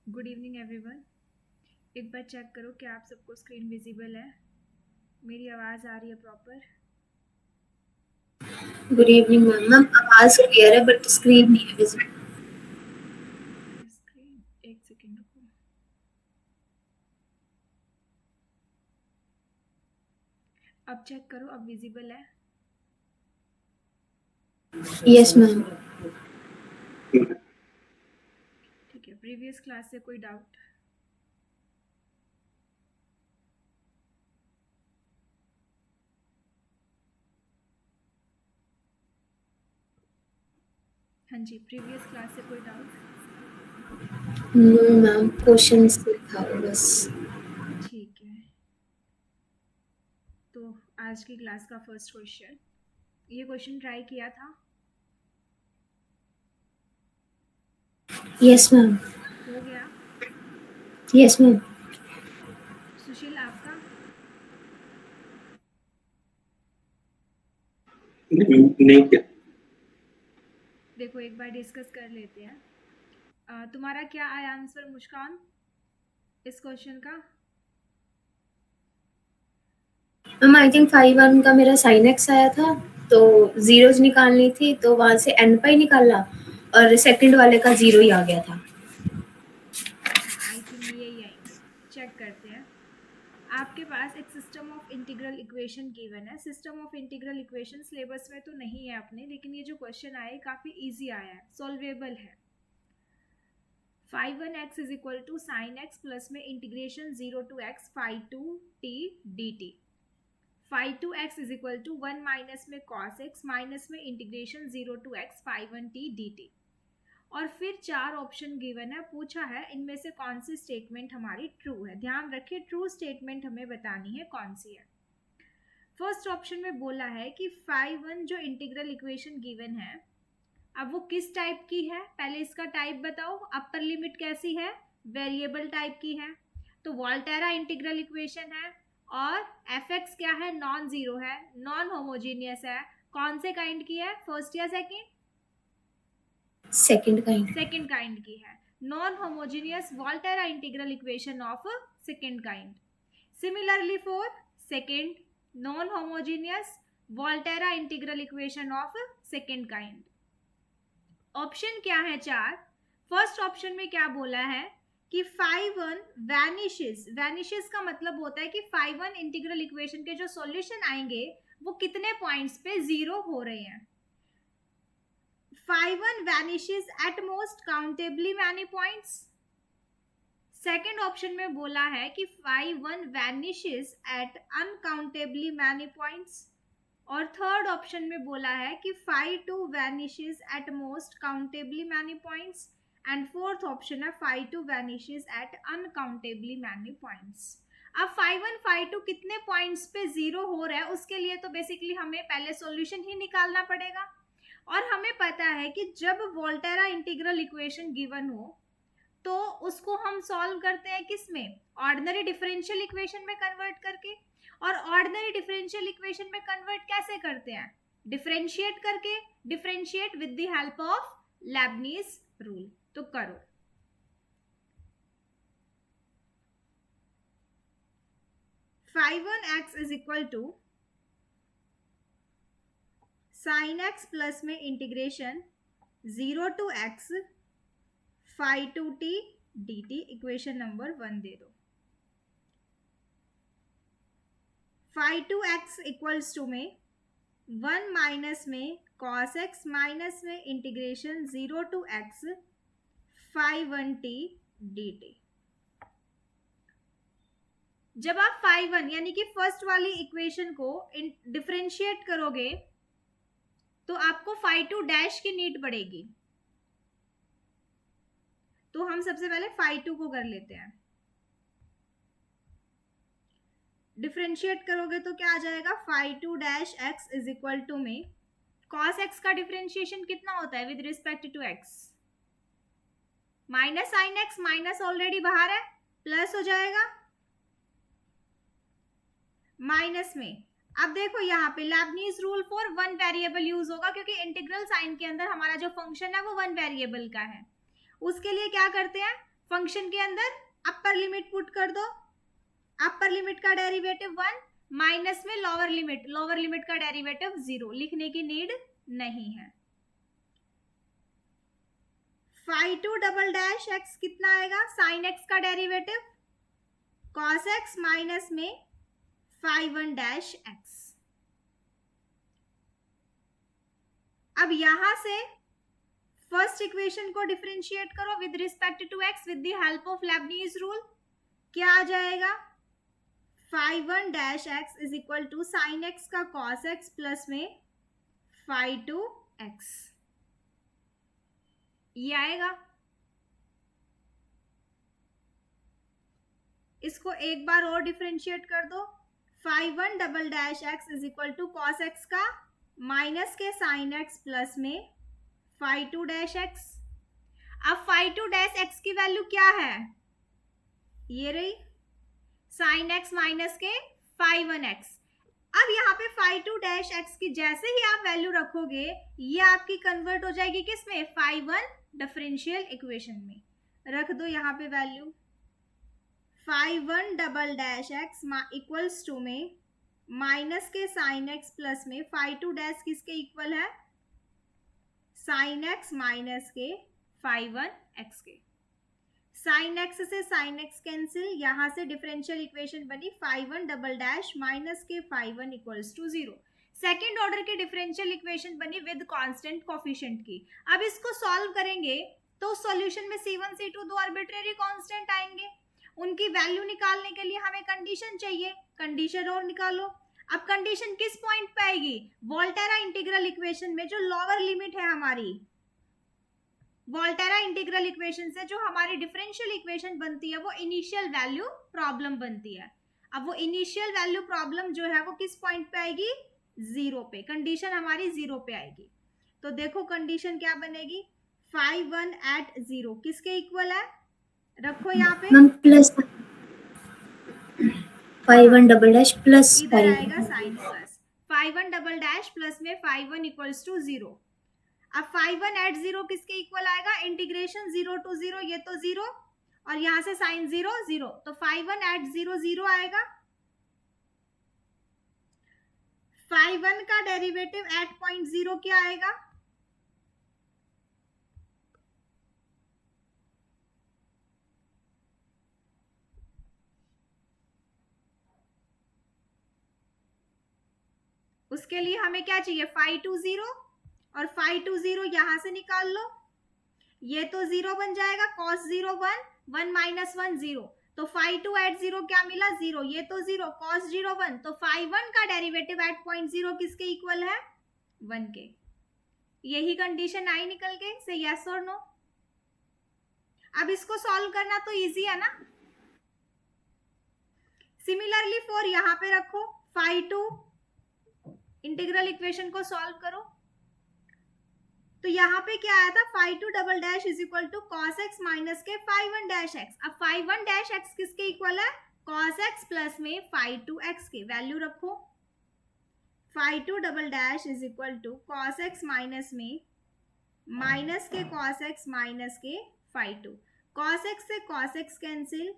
Good evening everyone. एक बार check करो कि आप सबको स्क्रीन विजिबल है, मेरी आवाज़ आ रही है proper? Good evening ma'am. Ma'am आवाज क्लियर है बट स्क्रीन नहीं है विजिबल। स्क्रीन एक सेकेंड रुको। अब चेक करो, अब विजिबल है? Yes ma'am. ठीक है। प्रीवियस क्लास से कोई डाउट? हाँ जी, प्रीवियस क्लास से कोई डाउट? नो मैम, क्वेश्चन था बस। ठीक है, तो आज की क्लास का फर्स्ट क्वेश्चन, ये क्वेश्चन ट्राई किया था? Yes ma'am. हो गया? Yes ma'am. सुशील आपका? नहीं क्या? देखो एक बार डिस्कस कर लेते हैं। तुम्हारा क्या आया आंसर मुस्कान इस क्वेश्चन का? मैम आई थिंक 5-1 का मेरा साइन एक्स आया था, तो जीरोज निकालनी थी तो वहां से एन पाई निकाला और सेकंड वाले का जीरो ही आ गया था। हाँ, आई थिंक यही आएंगे। चेक करते हैं। आपके पास एक system of integral equation given है। System of integral equation syllabus में तो नहीं है अपने, लेकिन ये जो क्वेश्चन आया है काफी इजी आया है, सॉल्वेबल है। 5(1)x is equal to sine x plus में integration 0 to x phi 2 t dt। phi 2x is equal to 1 minus में cos x माइनस में integration 0 to x phi 1 t dt। और फिर 4 ऑप्शन गिवन है, पूछा है इनमें से कौन सी स्टेटमेंट हमारी ट्रू है। ध्यान रखिए, ट्रू स्टेटमेंट हमें बतानी है कौन सी है। फर्स्ट ऑप्शन में बोला है कि 5(1) जो इंटीग्रल इक्वेशन गिवन है, अब वो किस टाइप की है, पहले इसका टाइप बताओ। अपर लिमिट कैसी है? वेरिएबल टाइप की है, तो वोल्टेरा इंटीग्रल इक्वेशन है। और एफ एक्स क्या है? नॉन जीरो है, नॉन होमोजीनियस है। कौन से काइंड की है, फर्स्ट या second? Second kind. Second kind की है। Non homogeneous Volterra integral equation of second kind. Similarly for second non homogeneous Volterra integral equation of second kind. Option क्या है? 4। फर्स्ट ऑप्शन में क्या बोला है कि 5(1) वैनिशेस। वैनिशेस का मतलब होता है कि 5(1) इंटीग्रल इक्वेशन के जो सॉल्यूशन आएंगे वो कितने पॉइंट्स पे जीरो हो रहे हैं। 5(1) vanishes at most countably many points। Second option में बोला है कि 5(1) vanishes at uncountably many points। और थर्ड ऑप्शन में बोला है कि 5(2) vanishes at most countably many points। And fourth option है 5(2) vanishes at uncountably many points। अब 5(1) 5(2) कितने पॉइंट्स पे जीरो हो रहा है, उसके लिए तो बेसिकली हमें पहले सॉल्यूशन ही निकालना पड़ेगा। और हमें पता है कि जब वोल्टेरा इंटीग्रल इक्वेशन गिवन हो तो उसको हम सॉल्व करते हैं किस में? ऑर्डिनरी डिफरेंशियल इक्वेशन में कन्वर्ट करके। और ऑर्डिनरी डिफरेंशियल इक्वेशन में कन्वर्ट कैसे करते हैं? डिफरेंशिएट करके। Differentiate with the help of Leibniz rule. तो करो। Five one x is equal to sine x plus में integration 0 to x phi 2t dt। Equation number 1 दे दो। phi 2x इक्वल्स टू में 1 माइनस में cos x माइनस में integration 0 to x phi 1t dt। जब आप phi 1 यानी कि फर्स्ट वाली इक्वेशन को डिफरेंशिएट करोगे तो आपको phi 2 डैश की नीड पड़ेगी। तो हम सबसे पहले phi 2 को कर लेते हैं। डिफरेंशिएट करोगे तो क्या आ जाएगा? phi 2 dash x is equal to में cos x का डिफरेंशिएशन कितना होता है with respect to x? Minus sine x, minus already बाहर है, प्लस हो जाएगा माइनस में। अब देखो यहाँ पे Leibniz rule for one variable use होगा, क्योंकि इंटीग्रल साइन के अंदर हमारा जो फंक्शन है वो वन वेरिएबल का है। उसके लिए क्या करते हैं? फंक्शन के अंदर अपर लिमिट पुट कर दो, अपर लिमिट का डेरिवेटिव 1 माइनस में लोअर लिमिट का डेरिवेटिव 0, लिखने की नीड नहीं है। Phi two double dash x कितना आएगा, साइन एक्स का डेरिवेटिव कॉस एक्स माइनस में फाई वन डैश एक्स। अब यहां से फर्स्ट इक्वेशन को डिफरेंशिएट करो with respect to x with the help of Leibniz rule. क्या आ जाएगा, phi one dash x is equal to sine x का कॉस एक्स प्लस में फाई टू एक्स, ये आएगा। इसको एक बार और डिफरेंशिएट कर दो, phi one double dash x is equal to cos x का माइनस के साइन एक्स प्लस में फाई टू डैश एक्स। अब फाई टू डैश एक्स की वैल्यू क्या है, ये रही साइन एक्स माइनस के फाई वन एक्स। अब यहाँ पे फाई टू डैश एक्स की जैसे ही आप वैल्यू रखोगे ये आपकी कन्वर्ट हो जाएगी किसमें, फाई वन डिफरेंशियल इक्वेशन में। रख दो यहाँ पे value, phi one double dash x equals to में माइनस के साइन एक्स प्लस में फाई टू डैश किसके इक्वल है, साइन एक्स माइनस के फाई वन एक्स के। साइन एक्स से साइन एक्स कैंसिल, यहां से डिफरेंशियल इक्वेशन बनी phi one double dash minus के phi one equals to 0। Second order की डिफरेंशियल इक्वेशन बनी विद कांस्टेंट कोफिशिएंट की। अब इसको सॉल्व करेंगे तो सॉल्यूशन में C1 C2 दो आर्बिट्रेरी कांस्टेंट आएंगे, उनकी वैल्यू निकालने के लिए हमें कंडीशन चाहिए, कंडीशन और निकालो। अब कंडीशन किस पॉइंट पे आएगी, वोल्टेरा इंटीग्रल इक्वेशन में जो लोअर लिमिट है हमारी, वोल्टेरा इंटीग्रल इक्वेशन से जो हमारी डिफरेंशियल इक्वेशन बनती है वो इनिशियल वैल्यू प्रॉब्लम बनती है। अब वो इनिशियल वैल्यू प्रॉब्लम जो है वो किस पॉइंट पे आएगी, 0 पे, कंडीशन हमारी 0 पे आएगी। तो देखो कंडीशन क्या बनेगी, फाई वन एट 0 किसके इक्वल है, रखो यहाँ पे plus phi one double dash plus इधर आएगा sine plus phi one double dash plus में फाई वन इक्वल्स टू 0। अब फाई वन एट 0 किसके इक्वल आएगा, इंटीग्रेशन 0 to 0, ये तो 0 और यहां से साइन 0 0, तो फाई वन एट 0 0 आएगा। फाई वन का डेरिवेटिव एट पॉइंट 0 क्या आएगा, उसके लिए हमें क्या चाहिए, फाई टू 0 और फाई टू 0 यहां से निकाल लो, ये तो 0 बन जाएगा, कॉस 0 1 1 माइनस 1 0, तो फाई टू एट 0 क्या मिला 0, ये तो 0, कॉस 0 1, तो फाई वन का डेरिवेटिव एट पॉइंट 0 किसके इक्वल है, 1 के। यही कंडीशन आई निकल के, से यस और नो। अब इसको सॉल्व करना तो इजी है ना। सिमिलरली फॉर यहां पे रखो, फाई टू इंटीग्रल इक्वेशन को सॉल्व करो, तो यहाँ पे क्या आया था, phi two double dash is equal to cos x minus के फाई वन डैश एक्स। अब फाई वन डैश एक्स किसके इक्वल है, कॉस एक्स प्लस में फाई टू एक्स के, वैल्यू रखो, phi two double dash is equal to cos x minus में minus के cos x minus के फाई टू, कॉस एक्स से cos x cancel,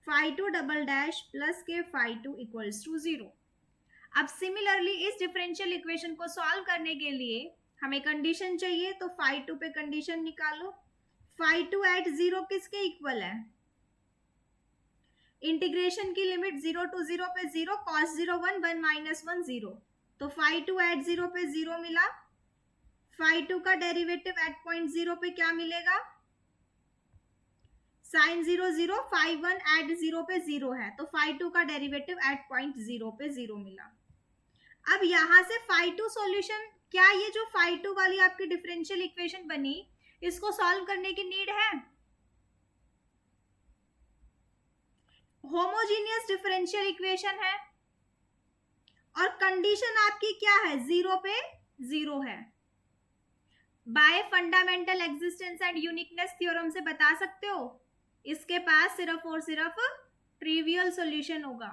phi two double dash plus के phi two equals to 0। अब similarly इस differential equation को solve करने के लिए हमें कंडीशन चाहिए, तो फाई टू पे कंडीशन निकालो, फाई टू एट 0 किसके इक्वल है, इंटीग्रेशन की लिमिट 0 to 0 पे 0, कॉस 0 1 1 माइनस 1 0, तो फाई टू एट 0 पे 0 मिला, फाई टू का डेरिवेटिव एट पॉइंट 0 पे क्या मिलेगा, साइन 0 0, फाई वन एट 0 पे 0 है, तो फाई टू का डेरिवेटिव एट पॉइंट 0 पे 0 मिला। अब यहां से फाई टू सॉल्यूशन, क्या ये जो फाई टू वाली आपकी डिफरेंशियल इक्वेशन बनी इसको सॉल्व करने की नीड है, होमोजीनियस डिफरेंशियल इक्वेशन है और कंडीशन आपकी क्या है, 0 पे 0 है। Bye fundamental existence and uniqueness theorem से बता सकते हो इसके पास सिर्फ और सिर्फ ट्रिवियल सॉल्यूशन होगा।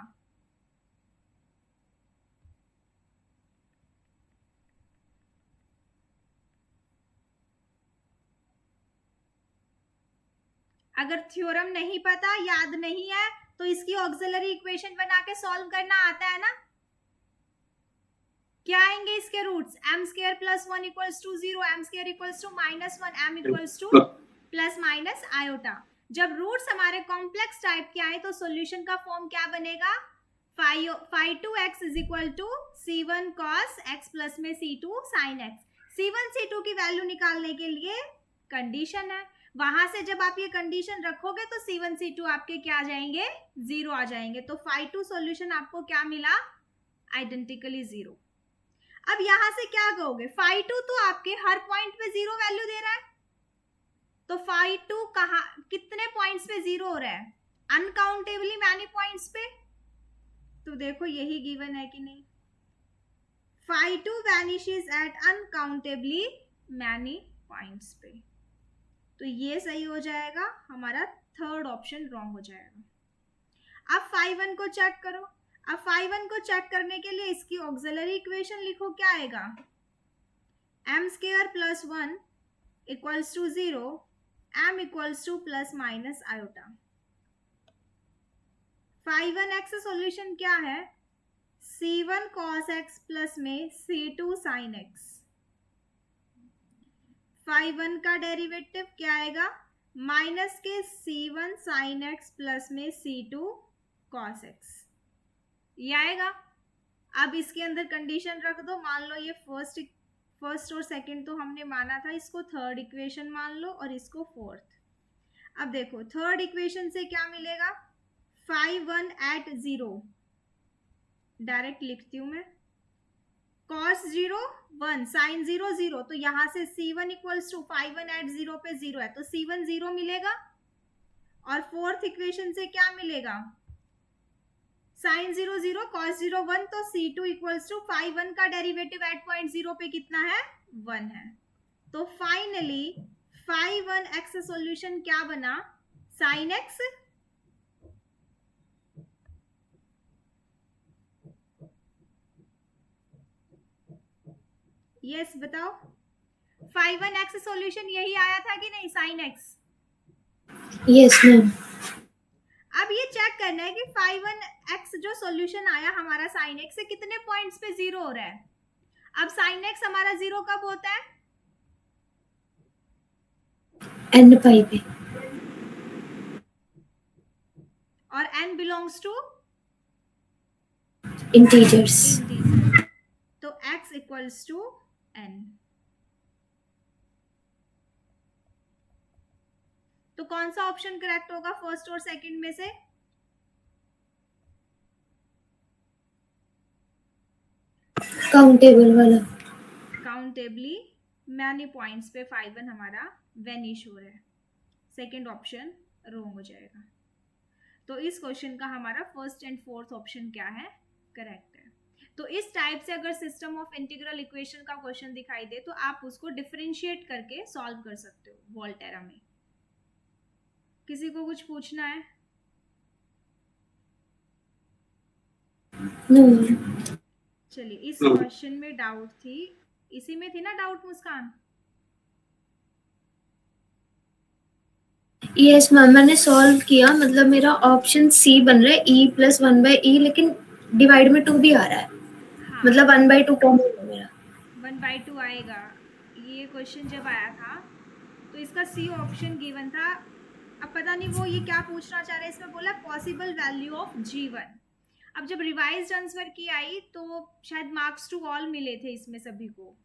अगर थ्योरम नहीं पता, याद नहीं है, तो इसकी ऑक्सिलरी इक्वेशन बना के सॉल्व करना आता है ना। क्या आएंगे इसके roots? M square plus 1 equals to 0, M square equals to -1, M equals to plus minus iota. जब रूट्स हमारे कॉम्प्लेक्स टाइप के आए तो सॉल्यूशन का फॉर्म क्या बनेगा? Phi two x is equal to c1 cos x plus में c2 sin x। c1 c2 की वैल्यू निकालने के लिए कंडीशन है, वहां से जब आप ये कंडीशन रखोगे तो c1 c2 आपके क्या आ जाएंगे? 0 आ जाएंगे। तो फाई टू सॉल्यूशन आपको क्या मिला? आइडेंटिकली 0। अब यहां से क्या कहोगे? फाई टू तो आपके हर पॉइंट पे 0 वैल्यू दे रहा है, तो फाई टू कहां कितने पॉइंट्स पे 0 हो रहा है? अनकाउंटेबली मैनी पॉइंट्स पे। तो देखो यही गिवन है कि नहीं? Phi two vanishes at uncountably many points पे। तो ये सही हो जाएगा, हमारा थर्ड ऑप्शन रॉन्ग हो जाएगा। अब फाई वन को चेक करो। अब फाई वन को चेक करने के लिए इसकी ऑक्सिलरी इक्वेशन लिखो। क्या आएगा? M square plus 1 equals to 0, M equals to plus minus iota. Phi one x solution क्या है? c1 cos x प्लस में c2 sin x। Phi one का डेरिवेटिव क्या आएगा? माइनस के c1 sin x प्लस में c2 cos x, ये आएगा। अब इसके अंदर कंडीशन रख दो। मान लो ये फर्स्ट और सेकंड तो हमने माना था, इसको थर्ड इक्वेशन मान लो और इसको फोर्थ। अब देखो थर्ड इक्वेशन से क्या मिलेगा? फाई वन एट 0, डायरेक्ट लिखती हूं मैं, cos 0 1, sin 0 0, तो यहां से c1 equals to phi one at 0 पे 0 है तो c1 0 मिलेगा। और फोर्थ इक्वेशन से क्या मिलेगा? sin 0 0, cos 0 1, तो c2 equals to phi one का डेरिवेटिव एट पॉइंट 0 पे कितना है? 1 है। तो finally phi one x solution क्या बना? sin x। यस बताओ, फाई वन एक्स सोल्यूशन यही आया था कि नहीं? sin x। Yes ma'am. अब ये चेक करना है कि फाई वन एक्स जो सोल्यूशन आया हमारा sin x से कितने पॉइंट्स पे 0 हो रहा है। अब sin x हमारा 0 कब होता है? n पाई पे। और n बिलोंग्स टू इंटीजर्स। तो x इक्वल्स टू n। तो कौन सा ऑप्शन करेक्ट होगा फर्स्ट और सेकंड में से? काउंटेबल वाला। काउंटेबली मैनी पॉइंट्स पे फाई वन हमारा वेनिश हो रहा है, सेकंड ऑप्शन रॉन्ग हो जाएगा। तो इस क्वेश्चन का हमारा फर्स्ट एंड फोर्थ ऑप्शन क्या है? करेक्ट है। तो इस टाइप से अगर सिस्टम ऑफ इंटीग्रल इक्वेशन का क्वेश्चन दिखाई दे तो आप उसको डिफरेंशिएट करके सॉल्व कर सकते हो वोल्टेरा में। किसी को कुछ पूछना है? चलिए, इस क्वेश्चन में डाउट थी, इसी में थी ना डाउट मुस्कान? यस मैम, मैंने सॉल्व किया, मतलब मेरा ऑप्शन सी बन रहा है e प्लस 1/e, लेकिन डिवाइड में 2 भी आ रहा है। हाँ, मतलब 1/2 कॉमन है मेरा। 1/2 आएगा। ये क्वेश्चन जब आया था तो इसका सी ऑप्शन गिवन था। अब पता नहीं वो ये क्या पूछना चाह रहे हैं, इसमें बोला पॉसिबल वैल्यू ऑफ g1। अब जब रिवाइज्ड आंसर की आई तो शायद मार्क्स टू ऑल मिले थे इसमें सभी को,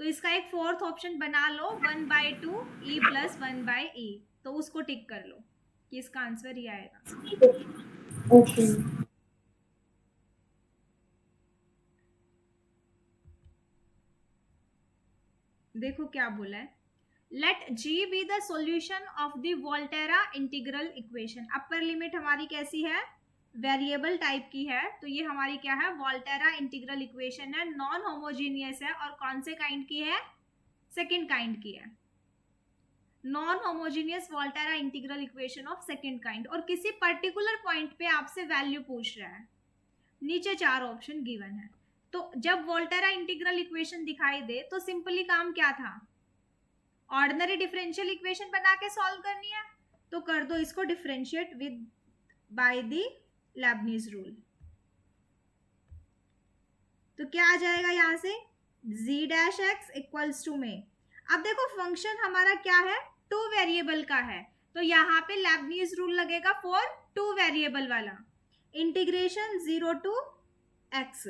तो इसका एक फोर्थ ऑप्शन बना लो 1/2 e प्लस 1/e, तो उसको टिक कर लो कि इसका आंसर ही आएगा। ओके। देखो क्या बोला है, let g be the solution of the Volterra integral equation. Upper limit हमारी कैसी है? वेरिएबल टाइप की है, तो ये हमारी क्या है? वोल्टेरा इंटीग्रल इक्वेशन है, नॉन होमोजीनियस है और कौन से काइंड की है? सेकंड काइंड की है। Non homogeneous Volterra integral equation of second kind, और किसी पर्टिकुलर पॉइंट पे आपसे वैल्यू पूछ रहा है। नीचे 4 ऑप्शन गिवन है, तो जब वोल्टेरा इंटीग्रल इक्वेशन दिखाई दे तो सिंपली काम क्या था? ऑर्डिनरी डिफरेंशियल इक्वेशन बना के सॉल्व करनी है तो कर दो इसको differentiate with by the Leibniz rule. तो क्या आ जाएगा यहाँ से z dash x equals to में, अब देखो फंक्शन हमारा क्या है, 2 वेरिएबल का है, तो यहाँ पे लेबनीज रूल लगेगा फॉर 2 वेरिएबल वाला, इंटीग्रेशन 0 टू x।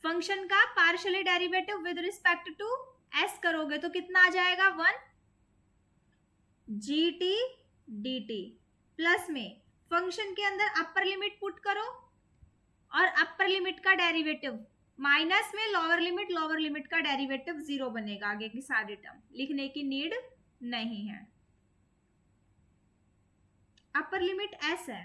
फंक्शन का partially derivative with respect to s करोगे तो कितना आ जाएगा 1 gt dt प्लस में फंक्शन के अंदर अपर लिमिट पुट करो और अपर लिमिट का डेरिवेटिव माइनस में लोअर लिमिट का डेरिवेटिव 0 बनेगा, आगे की सारी टर्म लिखने की नीड नहीं है। अपर लिमिट s है।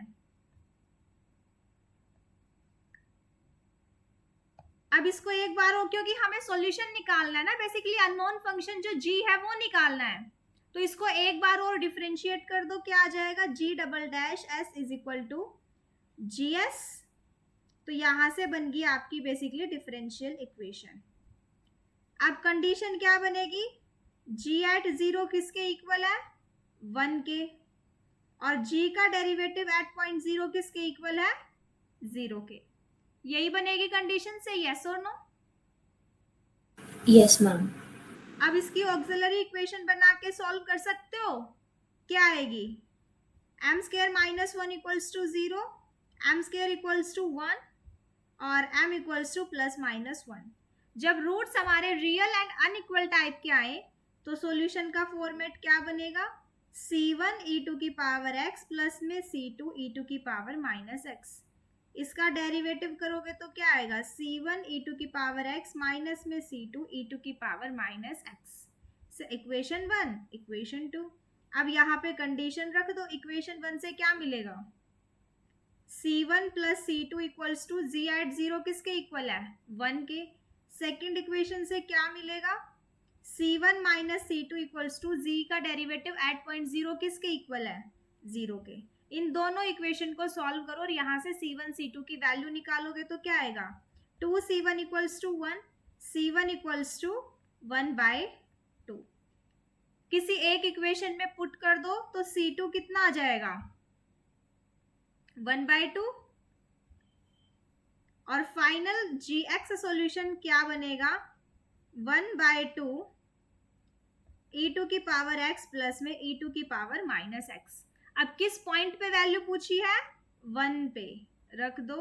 अब इसको एक बार हो, क्योंकि हमें सॉल्यूशन निकालना है ना, बेसिकली अननोन फंक्शन जो g है वो निकालना है, तो इसको एक बार और डिफरेंशिएट कर दो, क्या आ जाएगा g double dash s is equal to gs। तो यहां से बन गई आपकी बेसिकली डिफरेंशियल इक्वेशन। अब कंडीशन क्या बनेगी, g एट 0 किसके इक्वल है 1 के, और g का डेरिवेटिव एट पॉइंट 0 किसके इक्वल है 0 के, यही बनेगी कंडीशन से, यस और नो? Yes ma'am. अब इसकी ऑक्सिलरी इक्वेशन बना के सॉल्व कर सकते हो, क्या आएगी m square minus 1 equals to 0, m square equals to 1 और m equals to plus minus 1। जब रूट्स हमारे रियल एंड अनइक्वल टाइप के आए तो सॉल्यूशन का फॉर्मेट क्या बनेगा, c1 e2 की पावर x प्लस में c2 e2 की पावर माइनस x। इसका डेरिवेटिव करोगे तो क्या आएगा, c1 e2 की पावर x माइनस में c2 e2 की power minus x। Equation 1, equation 2। अब यहाँ पे कंडीशन रख दो, इक्वेशन 1 से क्या मिलेगा, c1 plus c2 equals to z at 0 किसके इक्वल है 1 के। सेकेंड इक्वेशन से क्या मिलेगा, c1 minus c2 equals to z का डेरिवेटिव एट पॉइंट 0 किसके इक्वल है 0 के। इन दोनों इक्वेशन को सॉल्व करो और यहाँ से c1 c2 की वैल्यू निकालोगे तो क्या आएगा, 2c1 equals to 1, c1 equals to 1/2। किसी एक इक्वेशन में पुट कर दो तो c2 कितना आ जाएगा 1/2, और फाइनल gx सॉल्यूशन क्या बनेगा 1/2 e2 की पावर x प्लस में e2 की पावर माइनस x। अब किस पॉइंट पे वैल्यू पूछी है 1 पे, रख दो।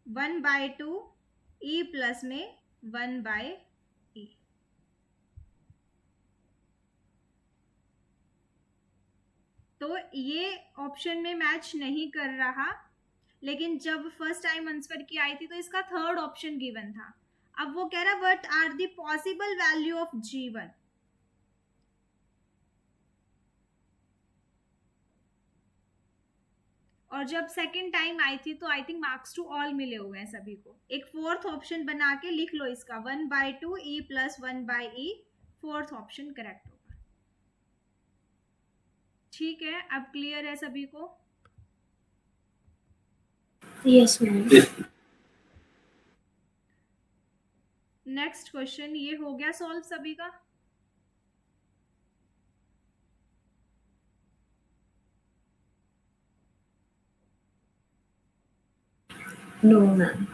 One by two E plus में 1/e। तो ये ऑप्शन में मैच नहीं कर रहा, लेकिन जब फर्स्ट टाइम आंसर की आई थी तो इसका थर्ड ऑप्शन गिवन था। अब वो कह रहा what are the possible value of g1। और जब सेकंड टाइम आई थी तो I think marks to all मिले हुए हैं सभी को। एक फोर्थ ऑप्शन बना के लिख लो इसका 1/2 e plus 1/e, fourth option correct होगा। ठीक है, अब क्लियर है सभी को? Yes ma'am. नेक्स्ट क्वेश्चन ये हो गया सॉल्व सभी का? No ma'am.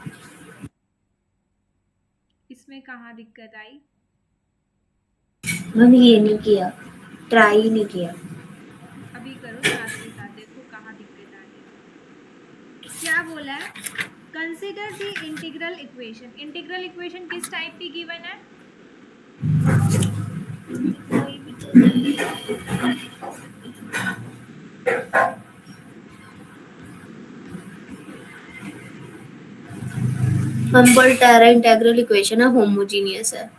इसमें कहाँ दिक्कत आई? मैम ये नहीं किया, ट्राई नहीं किया। अभी करो साथ के साथ, देखो कहाँ दिक्कत आ रही। क्या बोला है, consider the integral equation. Integral equation किस टाइप की गिवन है, मैम वोल्टेरा इंटीग्रल इक्वेशन है, होमोजीनियस है,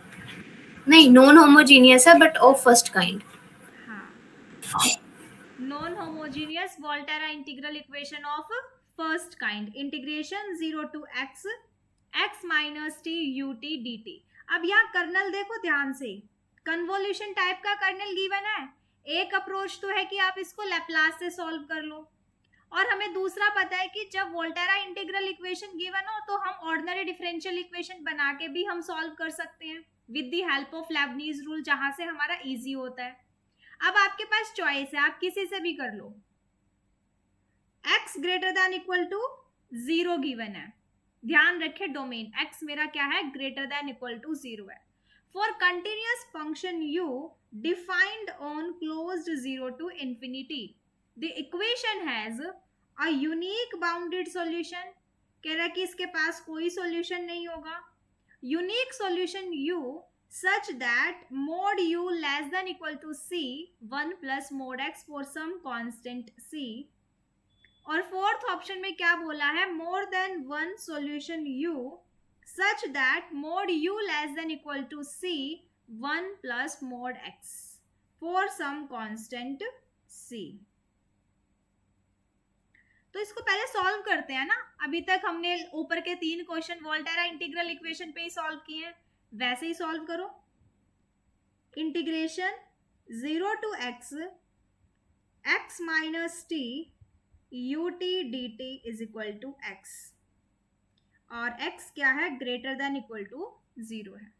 नहीं नॉन होमोजीनियस है बट ऑफ फर्स्ट काइंड। हाँ, non homogeneous Volterra integral equation of first kind, integration 0 to x minus t ut dt। अब यहाँ कर्नल देखो ध्यान से, कन्वोल्यूशन टाइप का कर्नल गिवन है। एक अप्रोच तो है कि आप इसको लैप्लास से सॉल्व कर लो, और हमें दूसरा पता है कि जब वोल्टेरा इंटीग्रल इक्वेशन गिवन हो तो हम ऑर्डिनरी डिफरेंशियल इक्वेशन बना के भी हम सॉल्व कर सकते हैं with the help of Leibniz rule, जहां से हमारा इजी होता है। अब आपके पास चॉइस है, आप किसी से भी कर लो। x greater than equal to 0 given है, ध्यान रखे डोमेन x मेरा क्या है, ग्रेटर देन इक्वल टू 0 है। For continuous function u defined on closed 0 to infinity, the equation has a unique bounded solution। कह रहा है कि इसके पास कोई सॉल्यूशन नहीं होगा। Unique solution u such that mod u less than equal to c 1 plus mod x for some constant c। और fourth option में क्या बोला है, more than one solution u such that mod u less than equal to c 1 plus mod x for some constant c। तो इसको पहले solve करते हैं ना। अभी तक हमने ऊपर के 3 क्वेश्चन वोल्टेरा इंटीग्रल इक्वेशन पे ही सॉल्व किए हैं, वैसे ही सॉल्व करो। Integration 0 to x minus t ut dt is equal to x, और x क्या है, ग्रेटर देन इक्वल टू 0 है।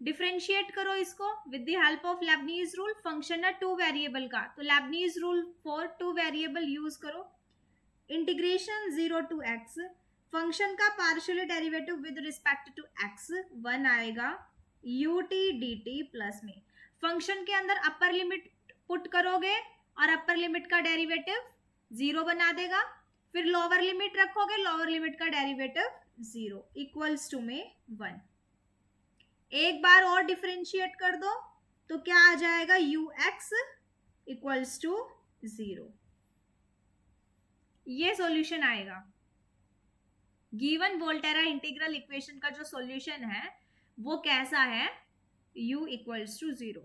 डिफरेंशिएट करो इसको with the help of Leibniz rule. Function है 2 वेरिएबल का, तो Leibniz rule for 2 variable use करो। इंटीग्रेशन 0 to x, फंक्शन का partial derivative with respect to x 1 आएगा ut dt प्लस में फंक्शन के अंदर अपर लिमिट पुट करोगे और अपर लिमिट का डेरिवेटिव 0 बना देगा, फिर लोअर लिमिट रखोगे, लोअर लिमिट का डेरिवेटिव 0 इक्वल्स टू में 1। एक बार और डिफरेंशिएट कर दो तो क्या आ जाएगा, ux इक्वल्स टू 0। ये सॉल्यूशन आएगा। गिवन वोल्टेरा इंटीग्रल इक्वेशन का जो सॉल्यूशन है वो कैसा है, u इक्वल्स टू 0।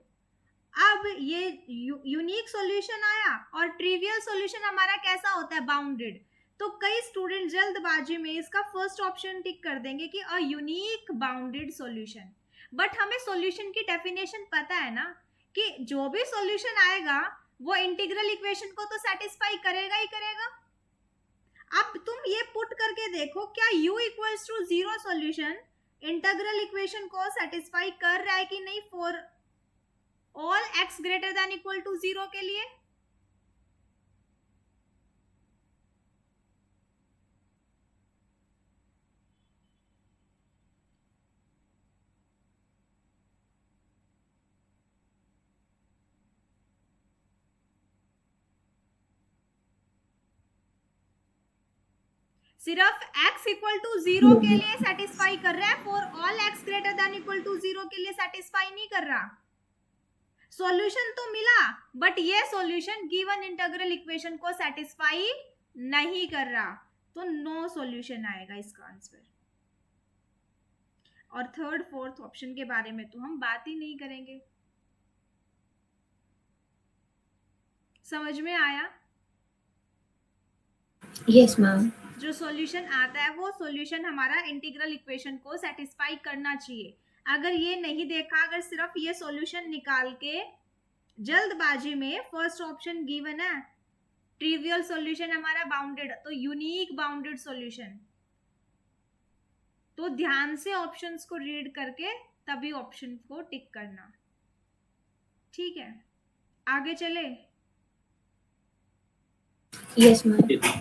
अब ये यूनिक सॉल्यूशन आया, और ट्रिवियल सॉल्यूशन हमारा कैसा होता है, बाउंडेड। तो कई स्टूडेंट जल्दबाजी में इसका फर्स्ट ऑप्शन टिक कर देंगे कि a unique bounded solution, but हमें सॉल्यूशन की डेफिनेशन पता है ना कि जो भी सॉल्यूशन आएगा वो इंटीग्रल इक्वेशन को तो सेटिस्फाई करेगा ही करेगा। अब तुम ये पुट करके देखो, क्या u equals to 0 solution integral equation को सेटिस्फाई कर रहा है कि नहीं for all x greater than equal to 0 के लिए। सिर्फ x इक्वल टू 0 के लिए सेटिस्फाई कर रहा है, for all x greater than equal to 0 के लिए सेटिस्फाई नहीं कर रहा। सॉल्यूशन तो मिला, बट ये सॉल्यूशन गिवन इंटीग्रल इक्वेशन को सेटिस्फाई नहीं कर रहा, तो नो सॉल्यूशन आएगा इसका आंसर। और थर्ड फोर्थ ऑप्शन के बारे में तो हम बात ही नहीं करेंगे। समझ में आया? Yes ma'am. जो सॉल्यूशन आता है वो सॉल्यूशन हमारा इंटीग्रल इक्वेशन को सेटिस्फाई करना चाहिए। अगर ये नहीं देखा, अगर सिर्फ ये सॉल्यूशन निकाल के जल्दबाजी में फर्स्ट ऑप्शन गिवन है ट्रिवियल सॉल्यूशन हमारा बाउंडेड, तो यूनिक बाउंडेड सॉल्यूशन, तो ध्यान से ऑप्शंस को रीड करके तभी ऑप्शन को टिक करना। ठीक है, आगे चले। Yes ma'am.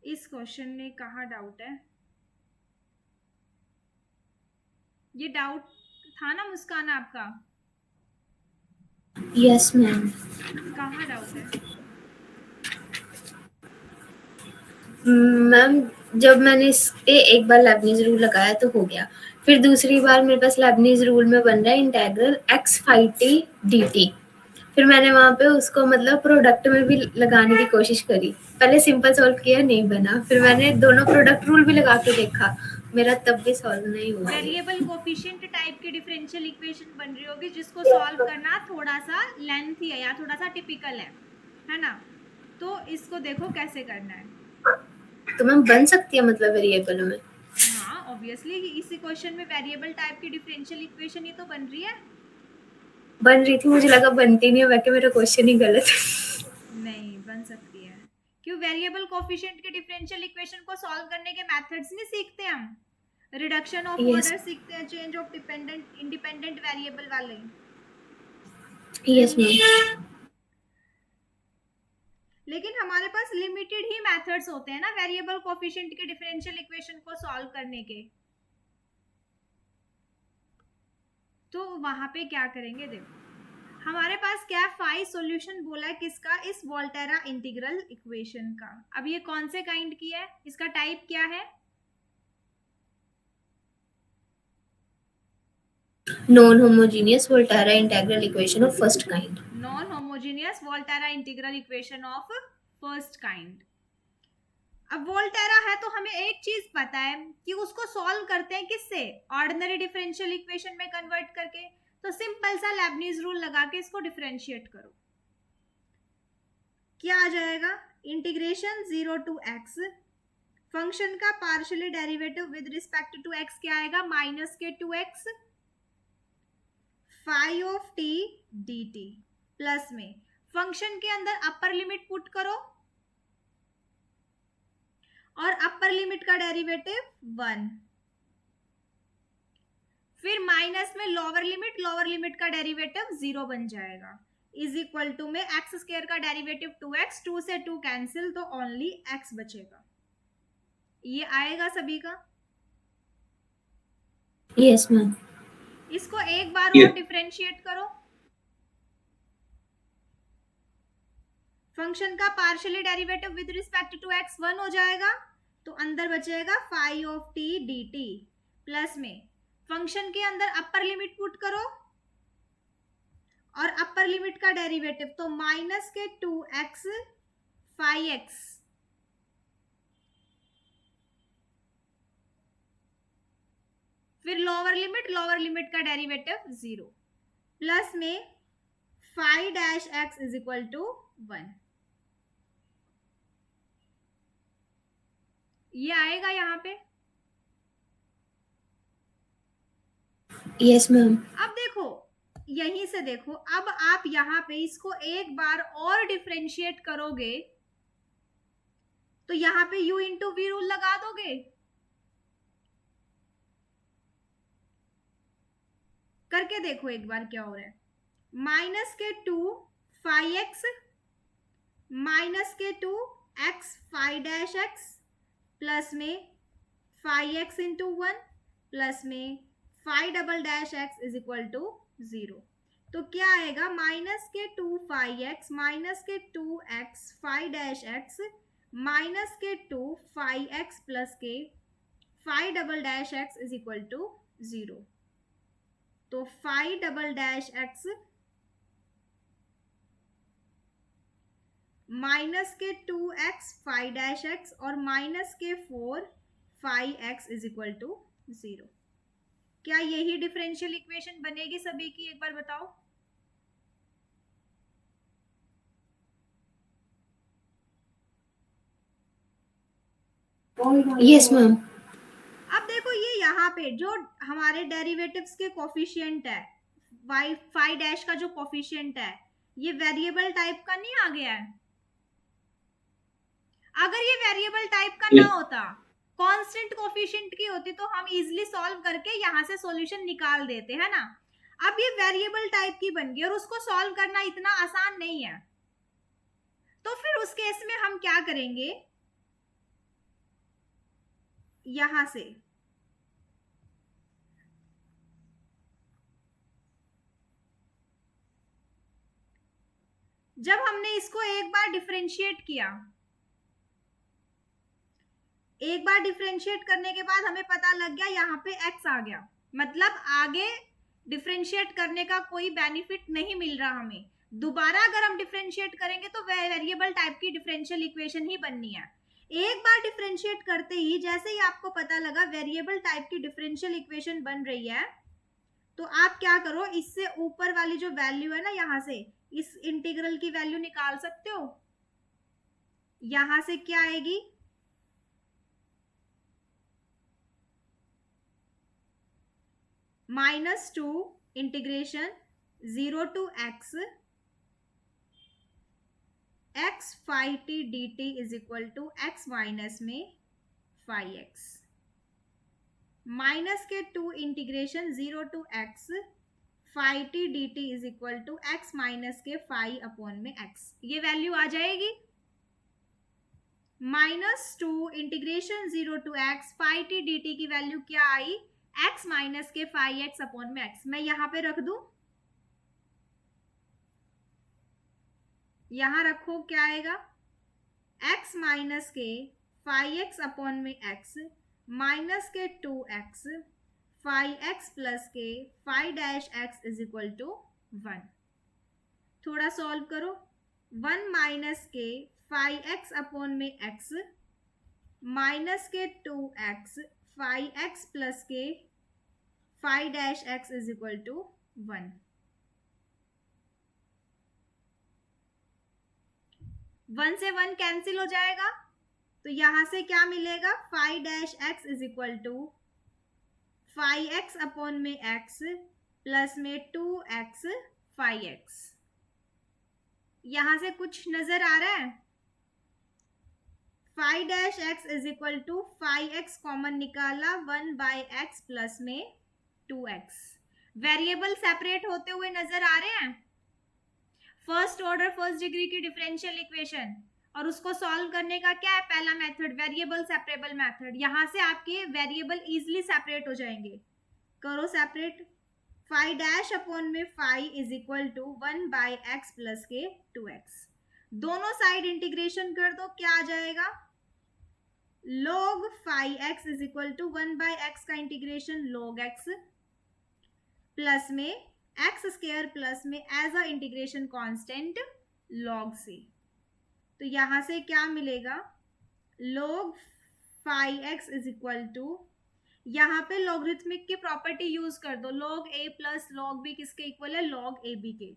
इस क्वेश्चन में कहाँ डाउट है, ये डाउट था ना मुस्कान आपका? Yes ma'am. कहाँ डाउट है? मैम जब मैंने इस पे एक बार लेबनीज रूल लगाया तो हो गया, फिर दूसरी बार मेरे पास लेबनीज रूल में बन रहा है integral x phi t dt, फिर मैंने वहाँ पे उसको मतलब प्रोडक्ट में भी लगाने की कोशिश करी, पहले सिंपल सॉल्व किया, नहीं बना, फिर मैंने दोनों प्रोडक्ट रूल भी लगा के देखा, मेरा तब भी सॉल्व नहीं हुआ। वेरिएबल कोफिशिएंट टाइप की डिफरेंशियल इक्वेशन बन रही होगी जिसको सॉल्व करना थोड़ा सा लेंथी है या थोड़ा सा टिपिकल है ना? तो इसको देखो कैसे करना है। तो मैम बन सकती है मतलब वेरिएबल में? हाँ ऑब्वियसली, इसी क्वेश्चन में वेरिएबल टाइप की डिफरेंशियल इक्वेशन ही तो बन रही है। बन रही थी, मुझे लगा बनती नहीं है, बाकी मेरा क्वेश्चन ही गलत नहीं बन सकती है। क्यों? वेरिएबल कोफिशिएंट के डिफरेंशियल इक्वेशन को सॉल्व करने के मेथड्स नहीं सीखते हम, रिडक्शन ऑफ यस ऑर्डर सीखते हैं, change of dependent independent variable वाले। Yes ma'am. लेकिन हमारे पास लिमिटेड ही मेथड्स होते हैं ना वेरिएबल कोफिशिएंट के डिफरेंशियल इक्वेशन को सॉल्व करने के। तो वहां पे क्या करेंगे, देखो हमारे पास क्या फाई सॉल्यूशन बोला है किसका, इस वोल्टेरा इंटीग्रल इक्वेशन का। अब ये कौन से काइंड की है, इसका टाइप क्या है? Non homogeneous Volterra integral equation of first kind. Non homogeneous Volterra integral equation of first kind. अब वोल्टेरा है तो हमें एक चीज पता है कि उसको सॉल्व करते हैं किससे, ऑर्डिनरी डिफरेंशियल इक्वेशन में कन्वर्ट करके। तो सिंपल सा लेबनीज रूल लगा के इसको डिफरेंशिएट करो। क्या आ जाएगा, इंटीग्रेशन 0 to x, फंक्शन का partially derivative with respect to x क्या आएगा, माइनस के 2x, phi of t dt, plus में फंक्शन के अंदर अपर लिमिट पुट करो और अपर लिमिट का डेरिवेटिव 1, फिर माइनस में लोअर लिमिट का डेरिवेटिव 0 बन जाएगा, इज इक्वल टू में एक्स स्क्वायर का डेरिवेटिव 2x, 2 से 2 कैंसिल तो ओनली x बचेगा। ये आएगा सभी का? Yes ma'am. इसको एक बार और डिफरेंशिएट करो, फंक्शन का partially derivative with respect to x 1 हो जाएगा, तो अंदर बचेगा phi of t dt, plus में फंक्शन के अंदर अपर लिमिट पुट करो और अपर लिमिट का डेरिवेटिव तो माइनस के 2x फाई x, फिर लोअर लिमिट का डेरिवेटिव 0, प्लस में phi dash x is equal to 1। ये आएगा यहाँ पे? Yes ma'am. अब देखो यहीं से देखो, अब आप यहाँ पे इसको एक बार और डिफरेंशिएट करोगे तो यहाँ पे u इंटू वी रूल लगा दोगे, करके देखो एक बार क्या हो रहा है, माइनस के 2 फाई एक्स, माइनस के 2 x phi dash x, plus में फाई एक्स इंटू 1, प्लस में phi double dash x is equal to 0। तो क्या आएगा, माइनस के 2 फाई एक्स, माइनस के 2 x phi dash x, minus के 2 फाई एक्स प्लस के phi double dash x is equal to 0। तो phi double dash x minus के 2x phi dash x और माइनस के 4 phi x is equal to 0। क्या यही differential equation बनेगी सभी की, एक बार बताओ? Yes ma'am. अब देखो ये यहाँ पे जो हमारे डेरिवेटिव्स के कोफिशिएंट है, वाई फाई डैश का जो कोफिशिएंट है, ये वेरिएबल टाइप का नहीं आ गया है। अगर ये वेरिएबल टाइप का ना होता, कांस्टेंट कोफिशिएंट की होती, तो हम इजीली सॉल्व करके यहाँ से सॉल्यूशन निकाल देते हैं ना। अब ये वेरिएबल टाइप की बन गई और उसको सॉल्व करना इतना आसान नहीं है, तो फिर उस केस में हम क्या करेंगे, यहां से जब हमने इसको एक बार डिफरेंशिएट किया, एक बार डिफरेंशिएट करने के बाद हमें पता लग गया यहाँ पे x आ गया, मतलब आगे डिफरेंशिएट करने का कोई बेनिफिट नहीं मिल रहा हमें। दोबारा अगर हम डिफरेंशिएट करेंगे तो वेरिएबल टाइप की डिफरेंशियल इक्वेशन ही बननी है। एक बार डिफरेंशिएट करते ही जैसे ही आपको पता लगा वेरिएबल टाइप की डिफरेंशियल इक्वेशन बन रही है, तो आप क्या करो, इससे ऊपर वाली जो वैल्यू है ना, यहां से इस इंटीग्रल की वैल्यू निकाल सकते हो। यहां से क्या आएगी, -2 integration 0 to x x phi t dt is equal to x minus में फाई एक्स, माइनस के two integration 0 to x phi t d t is equal to x minus के फाई अपॉन में x, ये value आ जाएगी। Minus two integration 0 to x phi t d t की value क्या आई, x माइनस के फाई एक्स अपॉन में x। मैं यहां पे रख दूं, यहां रखो, क्या आएगा, x माइनस के फाई एक्स अपॉन में x माइनस के 2x फाई एक्स प्लस के phi dash x is equal to 1। थोड़ा सॉल्व करो, 1 माइनस के फाई एक्स अपॉन में x माइनस के 2x फाई एक्स प्लस के phi dash x is equal to 1। 1 से 1 कैंसिल हो जाएगा, तो यहां से क्या मिलेगा, phi dash x is equal to phi x upon में x प्लस में 2x फाई एक्स। यहां से कुछ नजर आ रहा है, phi dash x is equal to phi x common निकाला 1 बाय एक्स प्लस में 2x। वेरिएबल सेपरेट होते हुए नजर आ रहे हैं। फर्स्ट ऑर्डर फर्स्ट डिग्री की डिफरेंशियल इक्वेशन, और उसको सॉल्व करने का क्या है, पहला मेथड वेरिएबल सेपरेबल मेथड। यहां से आपके वेरिएबल इजीली सेपरेट हो जाएंगे। करो सेपरेट, फाई डैश अपॉन में phi is equal to 1 by x plus के 2x। दोनों साइड इंटीग्रेशन कर दो, क्या आ जाएगा, log phi x is equal to 1 by x का इंटीग्रेशन log x प्लस में एक्स स्क्वायर प्लस में as a integration constant log c। तो यहां से क्या मिलेगा, log phi x is equal to, यहाँ पे लॉगरिथमिक की प्रॉपर्टी यूज कर दो, log a plus log b किसके इक्वल है, log a b के,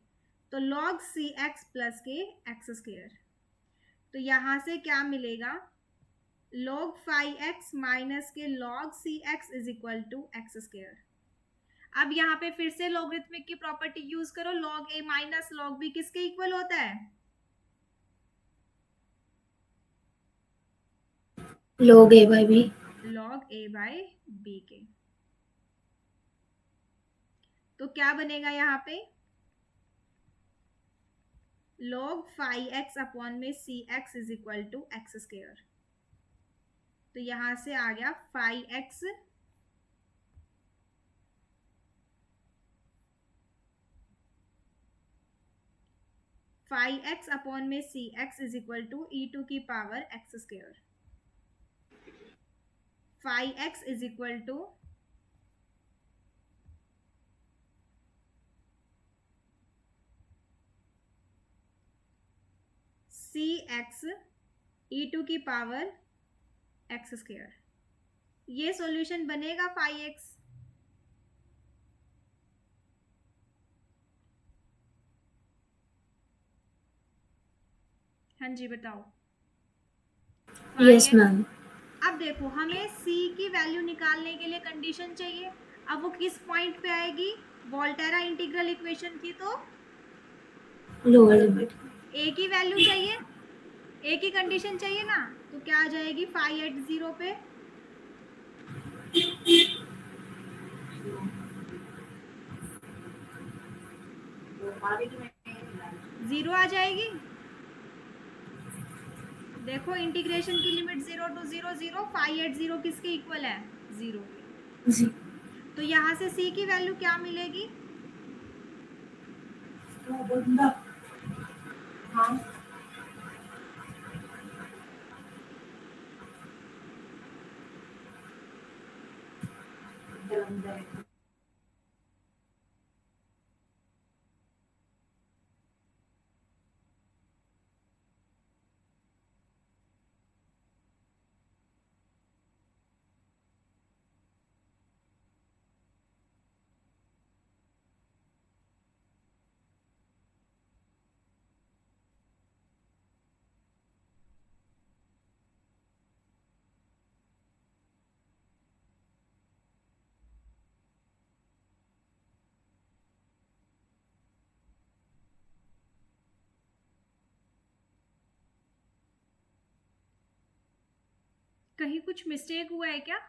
तो log c x प्लस के एक्स स्क्वायर। तो यहां से क्या मिलेगा, log फाई एक्स माइनस के log c x is equal to x square. अब यहाँ पे फिर से लॉगरिथमिक की प्रॉपर्टी यूज करो, log a minus log b किसके इक्वल होता है, log a by b, log a by b के। तो क्या बनेगा यहाँ पे, log फाई एक्स अपॉन में सी x is equal to x square. तो यहां से आ गया phi x phi x upon में सी x is equal to e to की power x square. Phi x is equal to c x e to की power x square. ये solution बनेगा फाई एक्स। हाँ जी बताओ। yes ma'am. अब देखो, हमें c की वैल्यू निकालने के लिए कंडीशन चाहिए। अब वो किस पॉइंट पे आएगी, वोल्टेरा इंटीग्रल इक्वेशन की, तो लोअर लिमिट, a की वैल्यू चाहिए, a की कंडीशन चाहिए ना, तो क्या आ जाएगी, फाई एट 0 पे 0 आ जाएगी। देखो इंटीग्रेशन की लिमिट 0 टू 0 0, फाई एट 0 किसके इक्वल है, 0 के। तो यहां से c की वैल्यू क्या मिलेगी, कहीं कुछ मिस्टेक हुआ है क्या?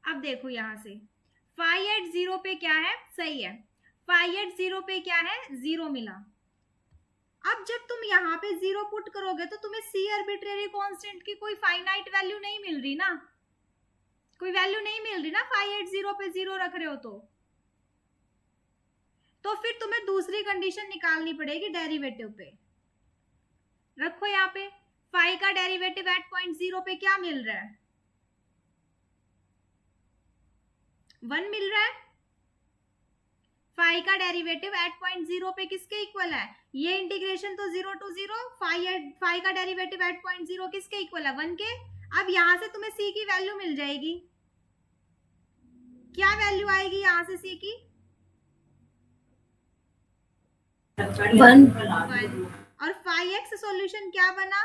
अब देखो यहां से फाइव एट जीरो पे क्या है, सही है, फाइव एट जीरो पे क्या है, जीरो मिला। अब जब तुम यहाँ पे जीरो पुट करोगे तो तुम्हें सी आर्बिट्रेरी कांस्टेंट की कोई फाइनाइट वैल्यू नहीं मिल रही ना, कोई वैल्यू नहीं मिल रही ना, फाइव एट जीरो पे जीरो रख रहे हो तो फिर तुम्हें दूसरी कंडीशन निकालनी पड़ेगी डेरिवेटिव पे। रखो यहाँ पे फाइव का डेरिवेटिव एट पॉइंट जीरो पे क्या मिल रहा है, 1 मिल रहा है। फाइव का डेरिवेटिव एट पॉइंट जीरो पे किसके इक्वल है, ये इंटीग्रेशन तो जीरो टू जीरो, फाइव का डेरिवेटिव एट पॉइंट जीरो किसके इक्वल है, 1 के। अब यहां से तुम्हें सी की वैल्यू मिल जाएगी, क्या वैल्यू आएगी यहां से सी की, 1। और 5x सॉल्यूशन क्या बना,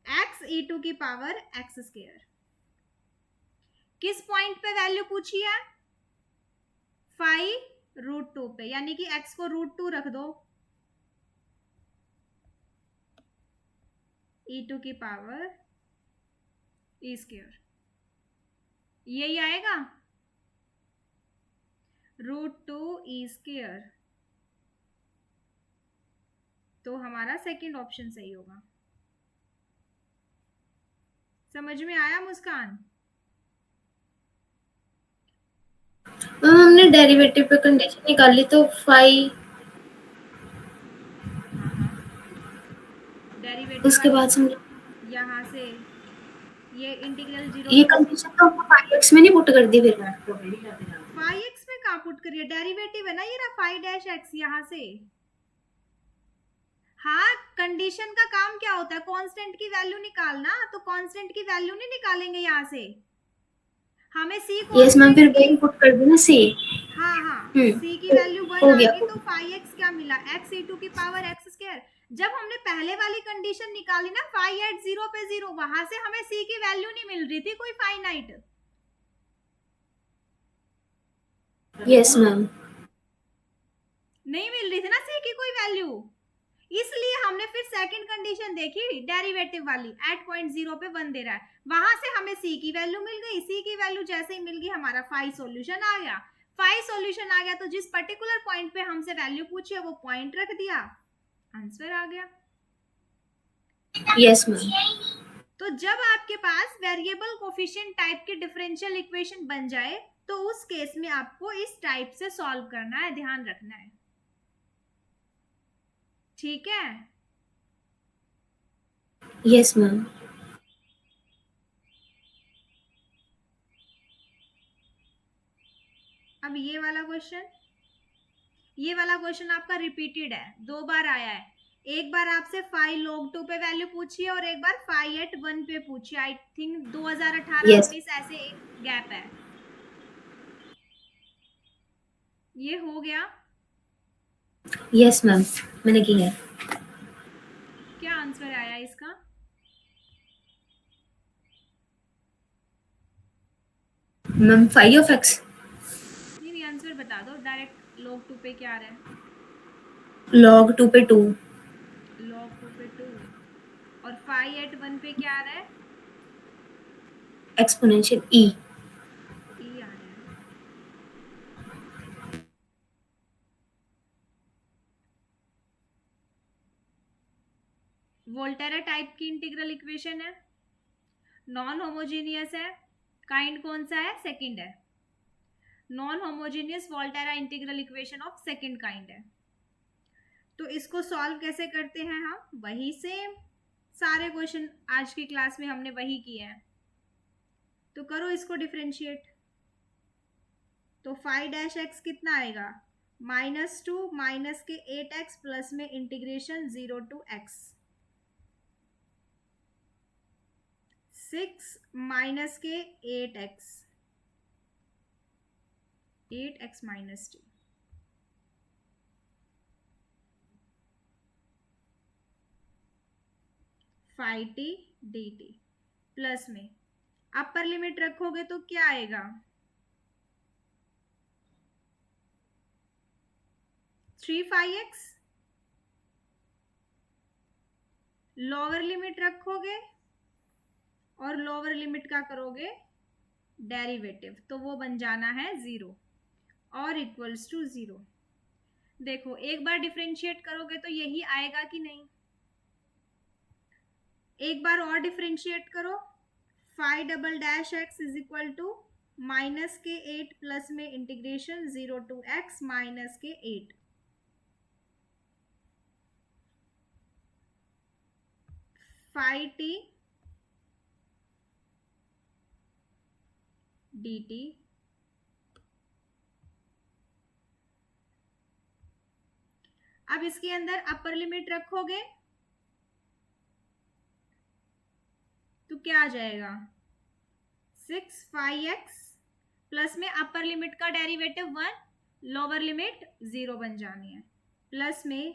x e टू की पावर x स्क्वायर। किस पॉइंट पे वैल्यू पूछी है, 5√2 पे, यानी कि x को √2 रख दो, e टू की पावर e स्क्वायर, यही आएगा, √2 e स्क्वायर। तो हमारा सेकंड ऑप्शन सही होगा। समझ में आया मुस्कान? मैम हमने डेरिवेटिव पे कंडीशन निकाली तो 5, डेरिवेटिव उसके बाद वाली समझ यहाँ से ये इंटीग्रल जीरो ये टू कंडीशन तो हमने 5x में नहीं पुट कर दी फिर। 5x में कहाँ पुट करिए, डेरिवेटिव है ना ये रहा 5-x यहाँ से। हाँ, कंडीशन का काम क्या होता है, कांस्टेंट की वैल्यू निकालना, तो कांस्टेंट की वैल्यू नहीं निकालेंगे यहाँ से, हमें सी यस मैम, फिर कांस्टेंट की, वही पुट कर देना सी। हाँ हाँ, सी की वैल्यू 1 हो आ गया। गई, तो 5x क्या मिला, x e टू की पावर x स्क्वायर। जब हमने पहले वाली कंडीशन निकाली ना 5 एट 0 पे 0, वहां से हमें सी की वैल्यू नहीं मिल रही थी कोई फाइनाइट। Yes ma'am. नहीं मिल रही थी ना सी की कोई वैल्यू, इसलिए हमने फिर सेकंड कंडीशन देखी डेरिवेटिव वाली, एट पॉइंट जीरो पे 1 दे रहा है, वहां से हमें सी की वैल्यू मिल गई। सी की वैल्यू जैसे ही मिल गई हमारा 5 सॉल्यूशन आ गया, 5 सॉल्यूशन आ गया तो जिस पर्टिकुलर पॉइंट पे हमसे वैल्यू पूछी है वो पॉइंट रख दिया, आंसर आ गया। Yes ma'am. तो जब आपके पास वेरिएबल कोफिशिएंट टाइप की डिफरेंशियल इक्वेशन बन जाए तो उस केस में आपको इस टाइप से सॉल्व करना है, ध्यान रखना है, ठीक है। Yes ma'am. अब ये वाला क्वेश्चन आपका रिपीटेड है, 2 बार आया है। एक बार आपसे 5 log 2 पे वैल्यू पूछी है और एक बार 5 at 1 पे पूछी है। आई थिंक 2018-19 ऐसे गैप है। ये हो गया। यस मैम, मैंने की है। क्या आंसर आया इसका? Ma'am 5 of x। नहीं, आंसर बता दो डायरेक्ट। log 2 पे क्या आ रहा है? log 2 पे 2। log 2 पे 2 और 5 at 1 पे क्या आ रहा है? Exponential e। e आ रहा है। वोल्टेरा टाइप की इंटीग्रल इक्वेशन है, नॉन होमोजीनियस है, काइंड कौन सा है, सेकंड है। Non homogeneous Volterra integral equation of second kind है। तो इसको सॉल्व कैसे करते हैं हम, वही सेम सारे क्वेश्चन आज की क्लास में हमने वही किए हैं। तो करो इसको डिफरेंशिएट। तो 5-x कितना आएगा, -2 माइनस के 8x प्लस में इंटीग्रेशन 0 to x, 6 माइनस के 8x, 8x minus 2, five T d t plus में अपर लिमिट रखोगे तो क्या आएगा, 3/5x, लोअर लिमिट रखोगे और लोअर लिमिट का करोगे डेरिवेटिव, तो वो बन जाना है 0 और इक्वल्स टू 0। देखो एक बार डिफरेंशिएट करोगे तो यही आएगा कि नहीं, एक बार और डिफरेंशिएट करो। 5" इज इक्वल टू माइनस के 8 प्लस में इंटीग्रेशन 0 to x माइनस के 8, 5t dt अब इसके अंदर अपर लिमिट रखोगे तो क्या आ जाएगा, 6/5x प्लस में अपर लिमिट का डेरिवेटिव 1, लोअर लिमिट 0 बन जानी है, प्लस में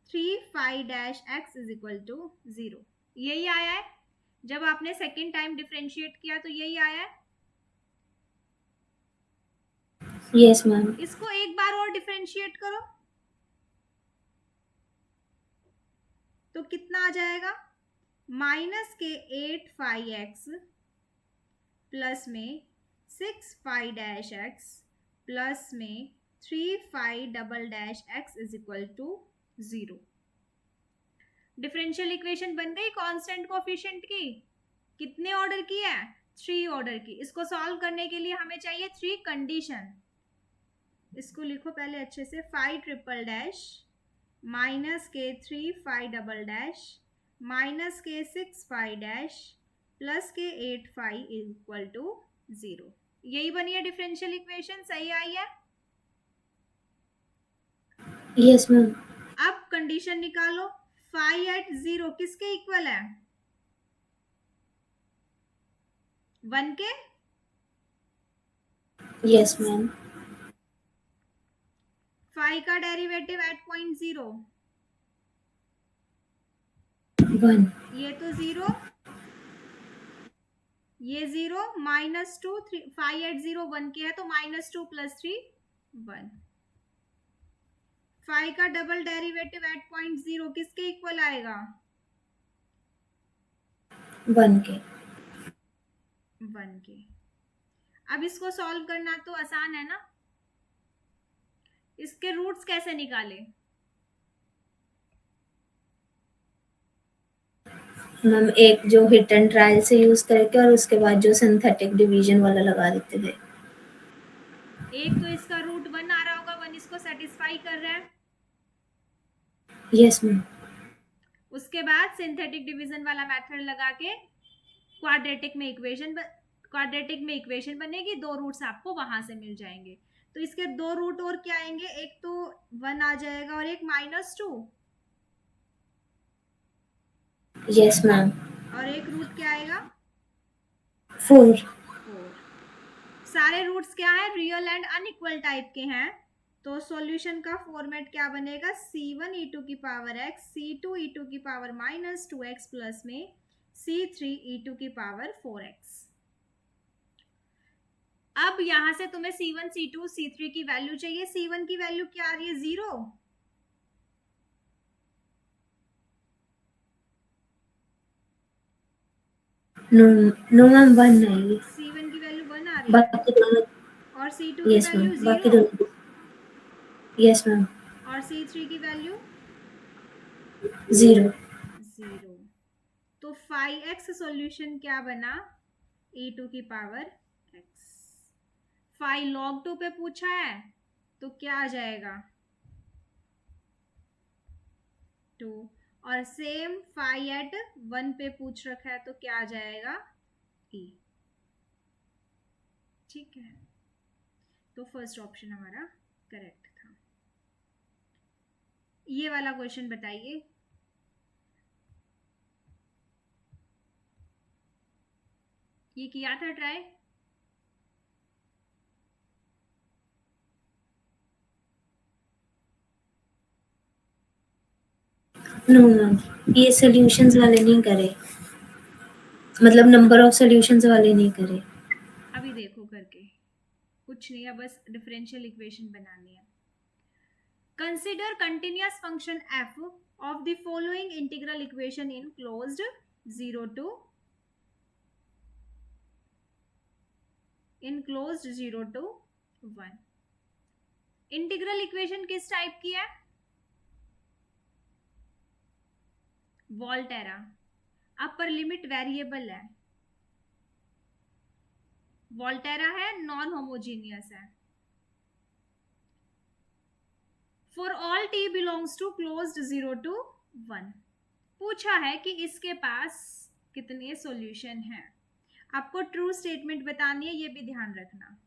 3/5-x इज इक्वल टू 0। यही आया है जब आपने सेकेंड टाइम डिफरेंशिएट किया, तो यही आया है। Yes ma'am. इसको एक बार और डिफरेंशिएट करो तो कितना आ जाएगा, माइनस के 8/5x प्लस में 6/5-x प्लस में 3/5" is equal to 0। Differential equation बन गई कांस्टेंट कोफिशिएंट की। कितने ऑर्डर की है, 3 ऑर्डर की। इसको सॉल्व करने के लिए हमें चाहिए 3 कंडीशन। इसको लिखो पहले अच्छे से, 5" माइनस के 3/5" माइनस के 6/5 प्लस के 8/5 इक्वल टू 0। यही बनी है डिफरेंशियल इक्वेशन, सही आई है। Yes ma'am. अब कंडीशन निकालो, 5 किसके इक्वल है, 1 के। Yes ma'am. 5 का डेरिवेटिव एट पॉइंट 0, 1, ये तो 0, ये 0, -2, 5 एट 0 1 के है तो -2 + 3 1। 5 का डबल डेरिवेटिव एट पॉइंट 0 किसके इक्वल आएगा, 1 के। 1 के। अब इसको सॉल्व करना तो आसान है ना। इसके रूट्स कैसे निकाले, मैम एक जो हिट एंड ट्रायल से यूज करके और उसके बाद जो सिंथेटिक डिवीजन वाला लगा देते थे। एक तो इसका रूट 1 आ रहा होगा, 1 इसको सेटिस्फाई कर रहा है। Yes ma'am. उसके बाद सिंथेटिक डिवीजन वाला मेथड लगा के क्वाड्रेटिक में इक्वेशन बनेगी, 2 रूट्स आपको वहां से मिल जाएंगे। तो इसके 2 रूट और क्या आएंगे, एक तो 1 आ जाएगा और एक -2। Yes ma'am. और एक रूट क्या आएगा, 4। सारे रूट्स क्या है, रियल एंड अनइक्वल टाइप के हैं। तो सॉल्यूशन का फॉर्मेट क्या बनेगा, c1e⁻x c2e⁻−2x प्लस में c3e⁴x। अब यहां से तुम्हें c1 c2 c3 की वैल्यू चाहिए। c1 की वैल्यू क्या आ रही है, 0। नो मैम 1 आएगी। c1 की वैल्यू 1 आ रही है बाकी दोनों। और c2 की यस मैम। वैल्यू बाकी 0 दोनों। Yes ma'am. और c3 की वैल्यू 0। तो 5x सॉल्यूशन क्या बना, e⁻x। 5 log 2 पे पूछा है तो क्या आ जाएगा, 2। और सेम फाई एट 1 पे पूछ रखा है, तो क्या आ जाएगा? ई। ठीक है, तो फर्स्ट ऑप्शन हमारा करेक्ट था। ये वाला क्वेश्चन बताइए। ये किया था ट्राई? नो मैम, ये सॉल्यूशंस वाले नहीं करे, मतलब नंबर ऑफ सॉल्यूशंस वाले नहीं करे। अभी देखो करके, कुछ नहीं है, बस डिफरेंशियल इक्वेशन बनानी है। Consider continuous function f of the following integral equation in closed 0 to 1। Integral equation किस टाइप की है? वोल्टेरा। अपर लिमिट वेरिएबल है, वोल्टेरा है, नॉन होमोजीनियस है। For all t belongs to closed 0 to 1। पूछा है कि इसके पास कितने सॉल्यूशन हैं। आपको ट्रू स्टेटमेंट बतानी है, ये भी ध्यान रखना।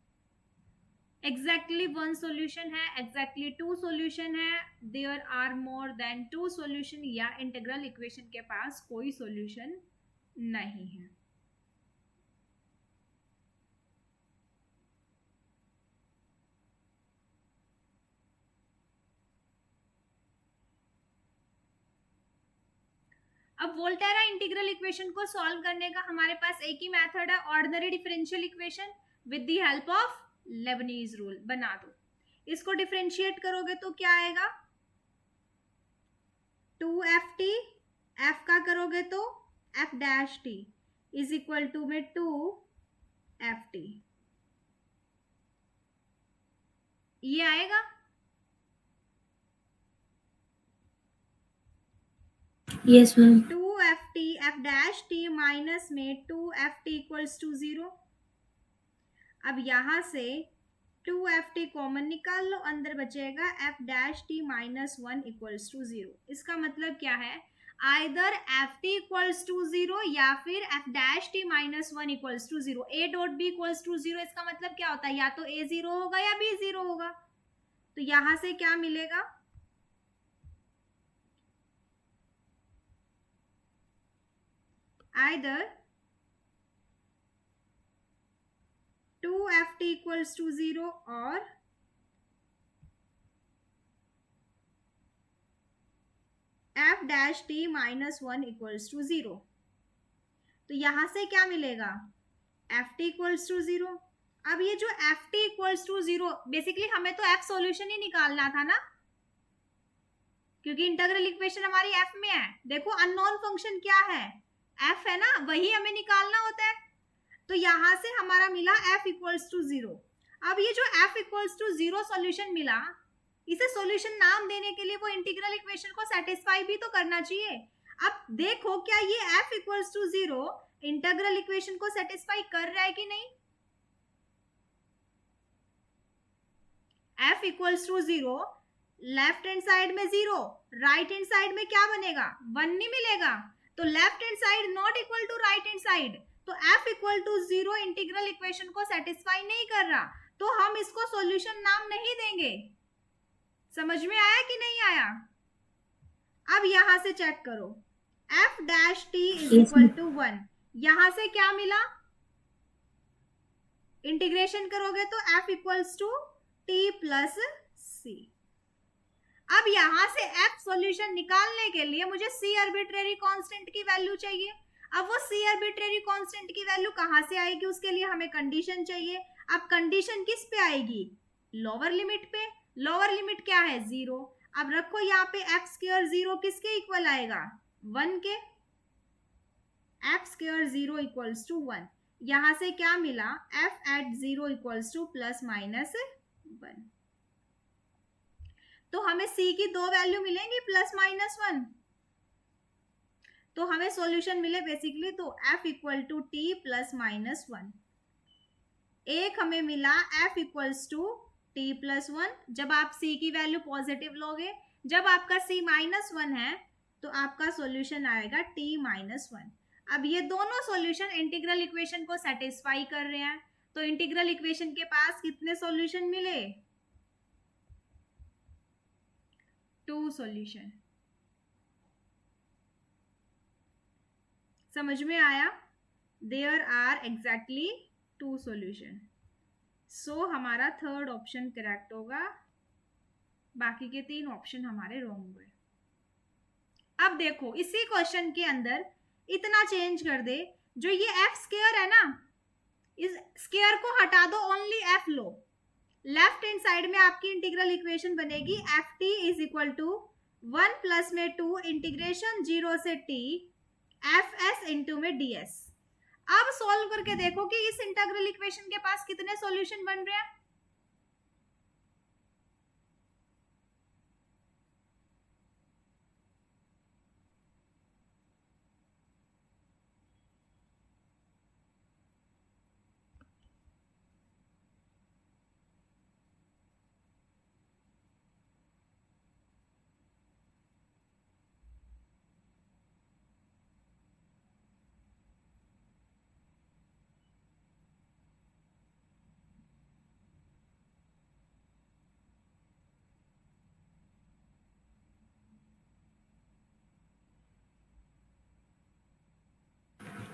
एग्जैक्टली 1 सॉल्यूशन है, एग्जैक्टली 2 सॉल्यूशन है, there are more than 2 solution, या इंटीग्रल इक्वेशन के पास कोई सॉल्यूशन नहीं है। अब वोल्टेरा इंटीग्रल इक्वेशन को सॉल्व करने का हमारे पास एक ही मेथड है, ordinary differential equation with the help of Leibniz rule. बना दो, इसको डिफरेंशिएट करोगे तो क्या आएगा? 2ft, f का करोगे तो f dash t is equal to में 2ft, ये आएगा। Yes ma'am. 2ft f dash t minus में 2ft इक्वल्स टू 0। अब यहां से 2ft कॉमन निकाल लो, अंदर बचेगा f dash t minus 1 equals to 0। इसका मतलब क्या है? आइदर ft इक्वल्स टू 0 या फिर f dash t minus 1 equals to 0। a dot b equals to 0, इसका मतलब क्या होता है? या तो a 0 होगा या b 0 होगा। तो यहां से क्या मिलेगा? आइदर 2ft equals to 0 और f dash t minus 1 equals to 0। तो यहां से क्या मिलेगा? ft equals to 0। अब ये जो ft equals to 0, बेसिकली हमें तो f सॉल्यूशन ही निकालना था ना, क्योंकि इंटीग्रल इक्वेशन हमारी f में है। देखो अननोन फंक्शन क्या है? f है ना, वही हमें निकालना होता है। तो यहां से हमारा मिला f इक्वल्स टू 0। अब ये जो f इक्वल्स टू 0 सॉल्यूशन मिला, इसे सॉल्यूशन नाम देने के लिए वो इंटीग्रल इक्वेशन को सेटिस्फाई भी तो करना चाहिए। अब देखो क्या ये f equals to 0 integral equation को सेटिस्फाई कर रहा है कि नहीं? f equals to 0, left hand side में 0, राइट हैंड साइड में क्या बनेगा? 1 नहीं मिलेगा। तो left hand side not equal to right hand side, तो f equal to 0 integral equation को सेटिस्फाई नहीं कर रहा, तो हम इसको सॉल्यूशन नाम नहीं देंगे। समझ में आया कि नहीं आया? अब यहां से चेक करो, f dash t is equal to 1, यहां से क्या मिला? इंटीग्रेशन करोगे तो f equals to t plus c। अब यहां से f सॉल्यूशन निकालने के लिए मुझे c आर्बिट्रेरी कांस्टेंट की वैल्यू चाहिए। अब वो c आर्बिट्रेरी कांस्टेंट की वैल्यू कहां से आएगी? उसके लिए हमें कंडीशन चाहिए। अब कंडीशन किस पे आएगी? लोअर लिमिट पे। लोअर लिमिट क्या है? 0। अब रखो यहाँ पे f स्क्वायर 0 किसके इक्वल आएगा? 1 के। f स्क्वायर 0 इक्वल्स टू 1, यहां से क्या मिला? f at 0 equals to plus minus 1। तो हमें c की दो वैल्यू मिलेंगी प्लस माइनस 1, तो हमें सॉल्यूशन मिले बेसिकली तो f equal to t plus minus 1। एक हमें मिला f equals to t plus 1 जब आप c की वैल्यू पॉजिटिव लोगे। जब आपका c माइनस 1 है तो आपका सॉल्यूशन आएगा t-1। अब ये दोनों सॉल्यूशन इंटीग्रल इक्वेशन को सेटिस्फाई कर रहे हैं, तो इंटीग्रल इक्वेशन के पास कितने सॉल्यूशन मिले? 2 सॉल्यूशन। समझ में आया? There are exactly 2 solution. So हमारा थर्ड ऑप्शन करेक्ट होगा, बाकी के 3 ऑप्शन हमारे रॉन्ग हुए। अब देखो इसी क्वेश्चन के अंदर इतना चेंज कर दे, जो ये एफ स्क्वायर है ना, इस स्क्वायर को हटा दो, ओनली एफ लो। लेफ्ट हैंड साइड में आपकी इंटीग्रल इक्वेशन बनेगी f t is equal to 1 plus में 2 इंटीग्रेशन 0 से टी एफ एस इंटू में डी एस। अब सॉल्व करके देखो कि इस इंटीग्रल इक्वेशन के पास कितने सॉल्यूशन बन रहे हैं।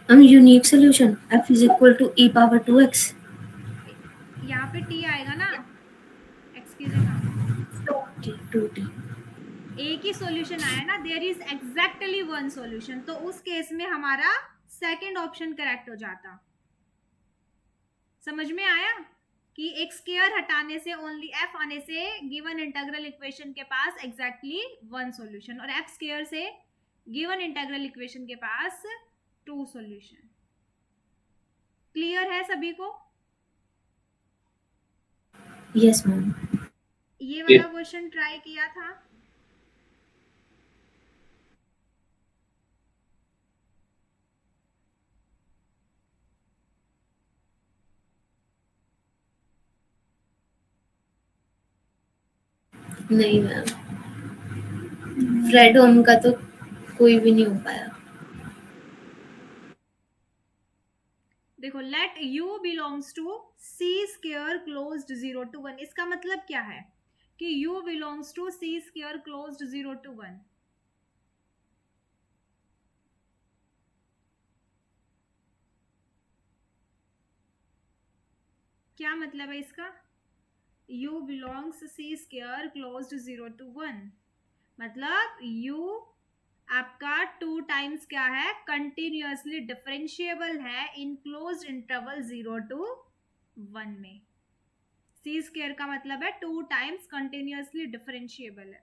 Unique solution f is equal to e power 2x। यहाँ पे t आएगा ना, x की जगह 2t। एक ही सॉल्यूशन आया ना, देयर इज एग्जैक्टली 1 सॉल्यूशन, तो उस केस में हमारा सेकंड ऑप्शन करेक्ट हो जाता। समझ में आया कि एक स्क्वायर हटाने से, ओनली f आने से गिवन इंटीग्रल इक्वेशन के पास एग्जैक्टली 1 सॉल्यूशन, और f स्क्वायर से गिवन इंटीग्रल इक्वेशन के पास 2 सॉल्यूशन। क्लियर है सभी को? Yes ma'am. ये वाला क्वेश्चन ट्राई किया था। नहीं मैम, फ्रेड होम का तो कोई भी नहीं हो पाया। देखो let u belongs to c square closed 0 to 1, इसका मतलब क्या है कि u belongs to c square closed 0 to 1। क्या मतलब है इसका? u belongs c square closed 0 to 1, मतलब u आपका 2 टाइम्स क्या है, कंटिन्यूअसली डिफरेंशिएबल है इन क्लोज्ड इंटरवल 0 to 1 में। c स्क्वायर का मतलब है 2 टाइम्स कंटिन्यूअसली डिफरेंशिएबल है।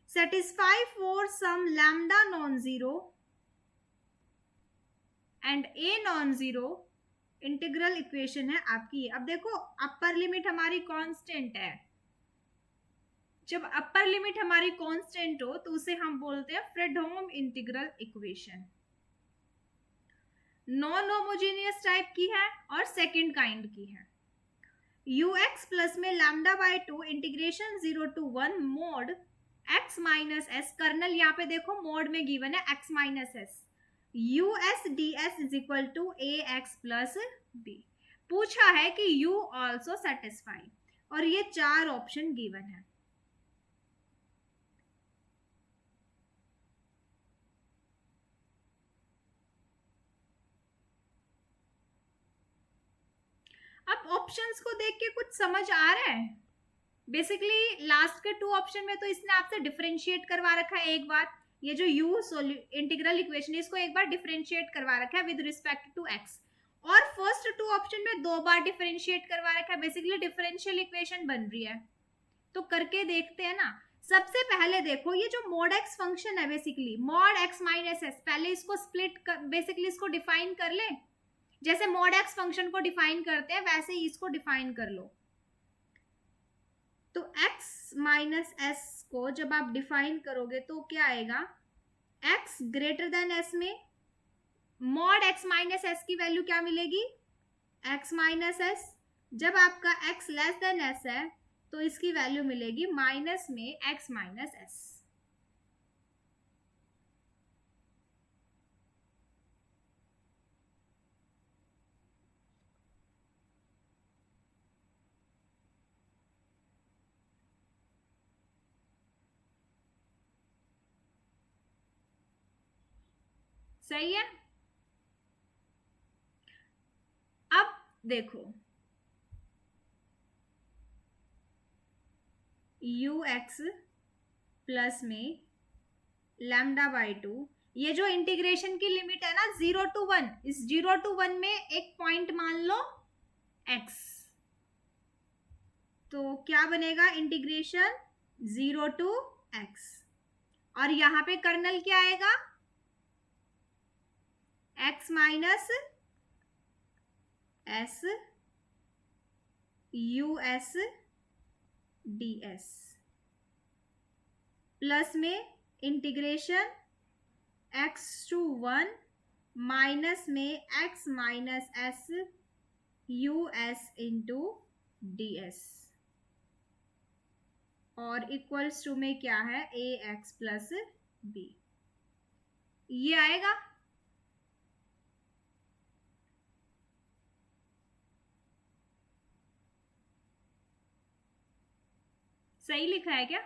Satisfy for some lambda non zero and a non zero integral equation है आपकी। अब देखो अपर लिमिट हमारी कांस्टेंट है, जब अपर लिमिट हमारी कांस्टेंट हो तो उसे हम बोलते हैं Fredholm integral equation. Non homogeneous type की है और सेकंड काइंड की है। ux प्लस में lambda by 2 integration 0 to 1 mod x minus s, kernel यहाँ पे देखो मोड में गिवन है x minus s, us ds is equal to ax plus b। पूछा है कि u ऑल्सो सेटिस्फाई, और ये 4 ऑप्शन गिवन है। अब ऑप्शंस को देख के कुछ समझ आ रहा है? बेसिकली लास्ट के 2 ऑप्शन में तो इसने आपसे डिफरेंशिएट करवा रखा है एक बार, ये जो u इंटीग्रल इक्वेशन है इसको एक बार डिफरेंशिएट करवा रखा है विद रिस्पेक्ट टू x, और फर्स्ट 2 ऑप्शन में 2 बार डिफरेंशिएट करवा रखा है। बेसिकली डिफरेंशियल इक्वेशन बन रही है, तो करके देखते हैं ना। सबसे पहले देखो ये जो मोड x फंक्शन है, basically mode x minus S, पहले इसको स्प्लिट कर, बेसिकली इसको डिफाइन कर ले, जैसे मोड x फंक्शन को डिफाइन करते हैं वैसे ही इसको डिफाइन कर लो। तो x माइनस एस को जब आप डिफाइन करोगे तो क्या आएगा, x ग्रेटर देन s में मॉड x माइनस एस की वैल्यू क्या मिलेगी, x माइनस एस। जब आपका x लेस देन s है तो इसकी वैल्यू मिलेगी माइनस में x माइनस एस। सही है। अब देखो यू एक्स प्लस में लैम्डा बाई 2, ये जो इंटीग्रेशन की लिमिट है ना 0 to 1, इस 0 to 1 में एक पॉइंट मान लो x, तो क्या बनेगा इंटीग्रेशन 0 to x, और यहाँ पे कर्नल क्या आएगा x minus s u S D s plus में इंटीग्रेशन x to 1 माइनस में x minus s u s into D s, और इक्वल्स टू में क्या है ए एक्स प्लस बी, ये आएगा। सही लिखा है क्या?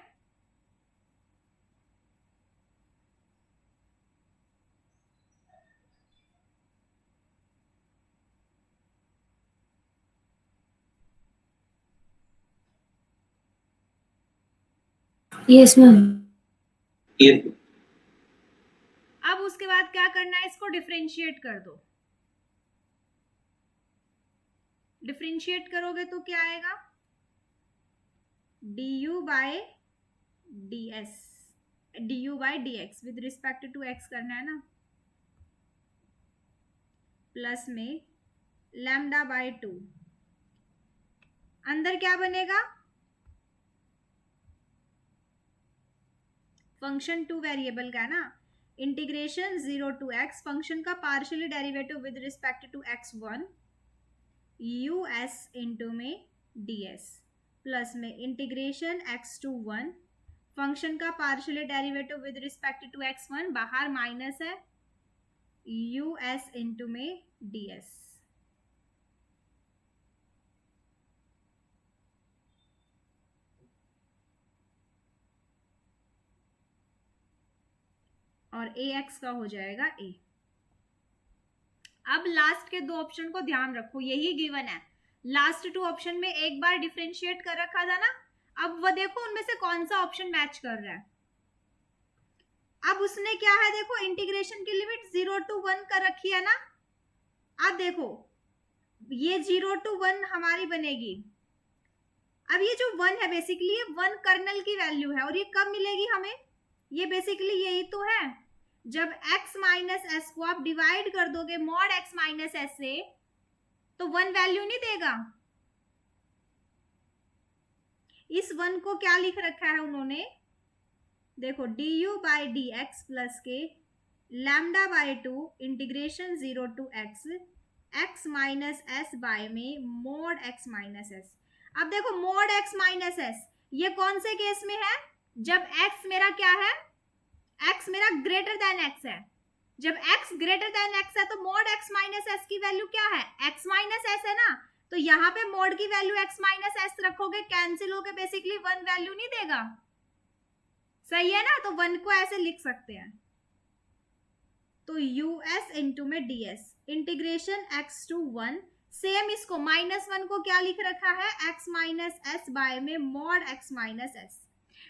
Yes ma'am. अब उसके बाद क्या करना है, इसको डिफरेंशिएट कर दो। डिफरेंशिएट करोगे तो क्या आएगा du by d s, du by d x with respect to x करना है ना, प्लस में लैम्डा बाय 2, अंदर क्या बनेगा फंक्शन 2 वेरिएबल का ना, इंटीग्रेशन 0 to x, फंक्शन का partially derivative with respect to x1 u s into में डी एस, प्लस में इंटीग्रेशन x to 1, फंक्शन का partially derivative with respect to x1, बाहर माइनस है यू एस इंटू में d s, और a x का हो जाएगा ए। अब लास्ट के दो ऑप्शन को ध्यान रखो, यही गिवन है। लास्ट 2 ऑप्शन में एक बार डिफरेंशिएट कर रखा था ना, अब वो देखो उनमें से कौन सा ऑप्शन मैच कर रहा है। अब उसने क्या है देखो इंटीग्रेशन की लिमिट 0 to 1 कर रखी है ना, अब देखो ये 0 to 1 हमारी बनेगी। अब ये जो 1 है बेसिकली ये 1 कर्नल की वैल्यू है, और ये कब मिलेगी हमें, ये बेसिकली यही तो है जब x माइनस एस को आप डिवाइड कर दोगे मॉड x माइनस एस से, तो 1 वैल्यू नहीं देगा। इस 1 को क्या लिख रखा है उन्होंने, देखो du by d x plus के lambda by 2 integration 0 to x, x minus s by में मॉड x माइनस एस। अब देखो मॉड x माइनस एस ये कौन से केस में है, जब x मेरा क्या है, x मेरा ग्रेटर देन x है। जब x ग्रेटर देन x है तो मॉड x माइनस एस की वैल्यू क्या है, x माइनस एस है ना, तो यहाँ पे मॉड की वैल्यू x माइनस एस रखोगे, कैंसिल होके बेसिकली 1 वैल्यू नहीं देगा। सही है ना, तो 1 को ऐसे लिख सकते हैं, तो यू एस इंटू में d S integration x to 1, same इसको -1 को क्या लिख रखा है x माइनस एस बाय में मॉड x माइनस एस।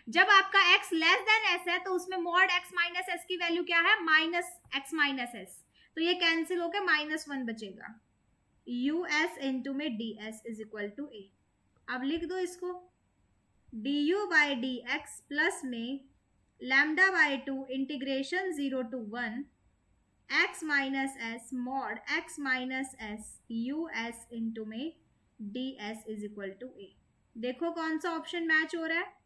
जब आपका x लेस देन s है तो उसमें मॉड x माइनस एस की वैल्यू क्या है माइनस x माइनस एस, तो ये कैंसिल होकर -1 बचेगा, यू एस इंटू में d s is equal to a. अब लिख दो इसको du by d x plus में lambda by 2 integration 0 to 1 x minus s mod x minus s u s into में d s is equal to a. देखो कौन सा option match हो रहा है,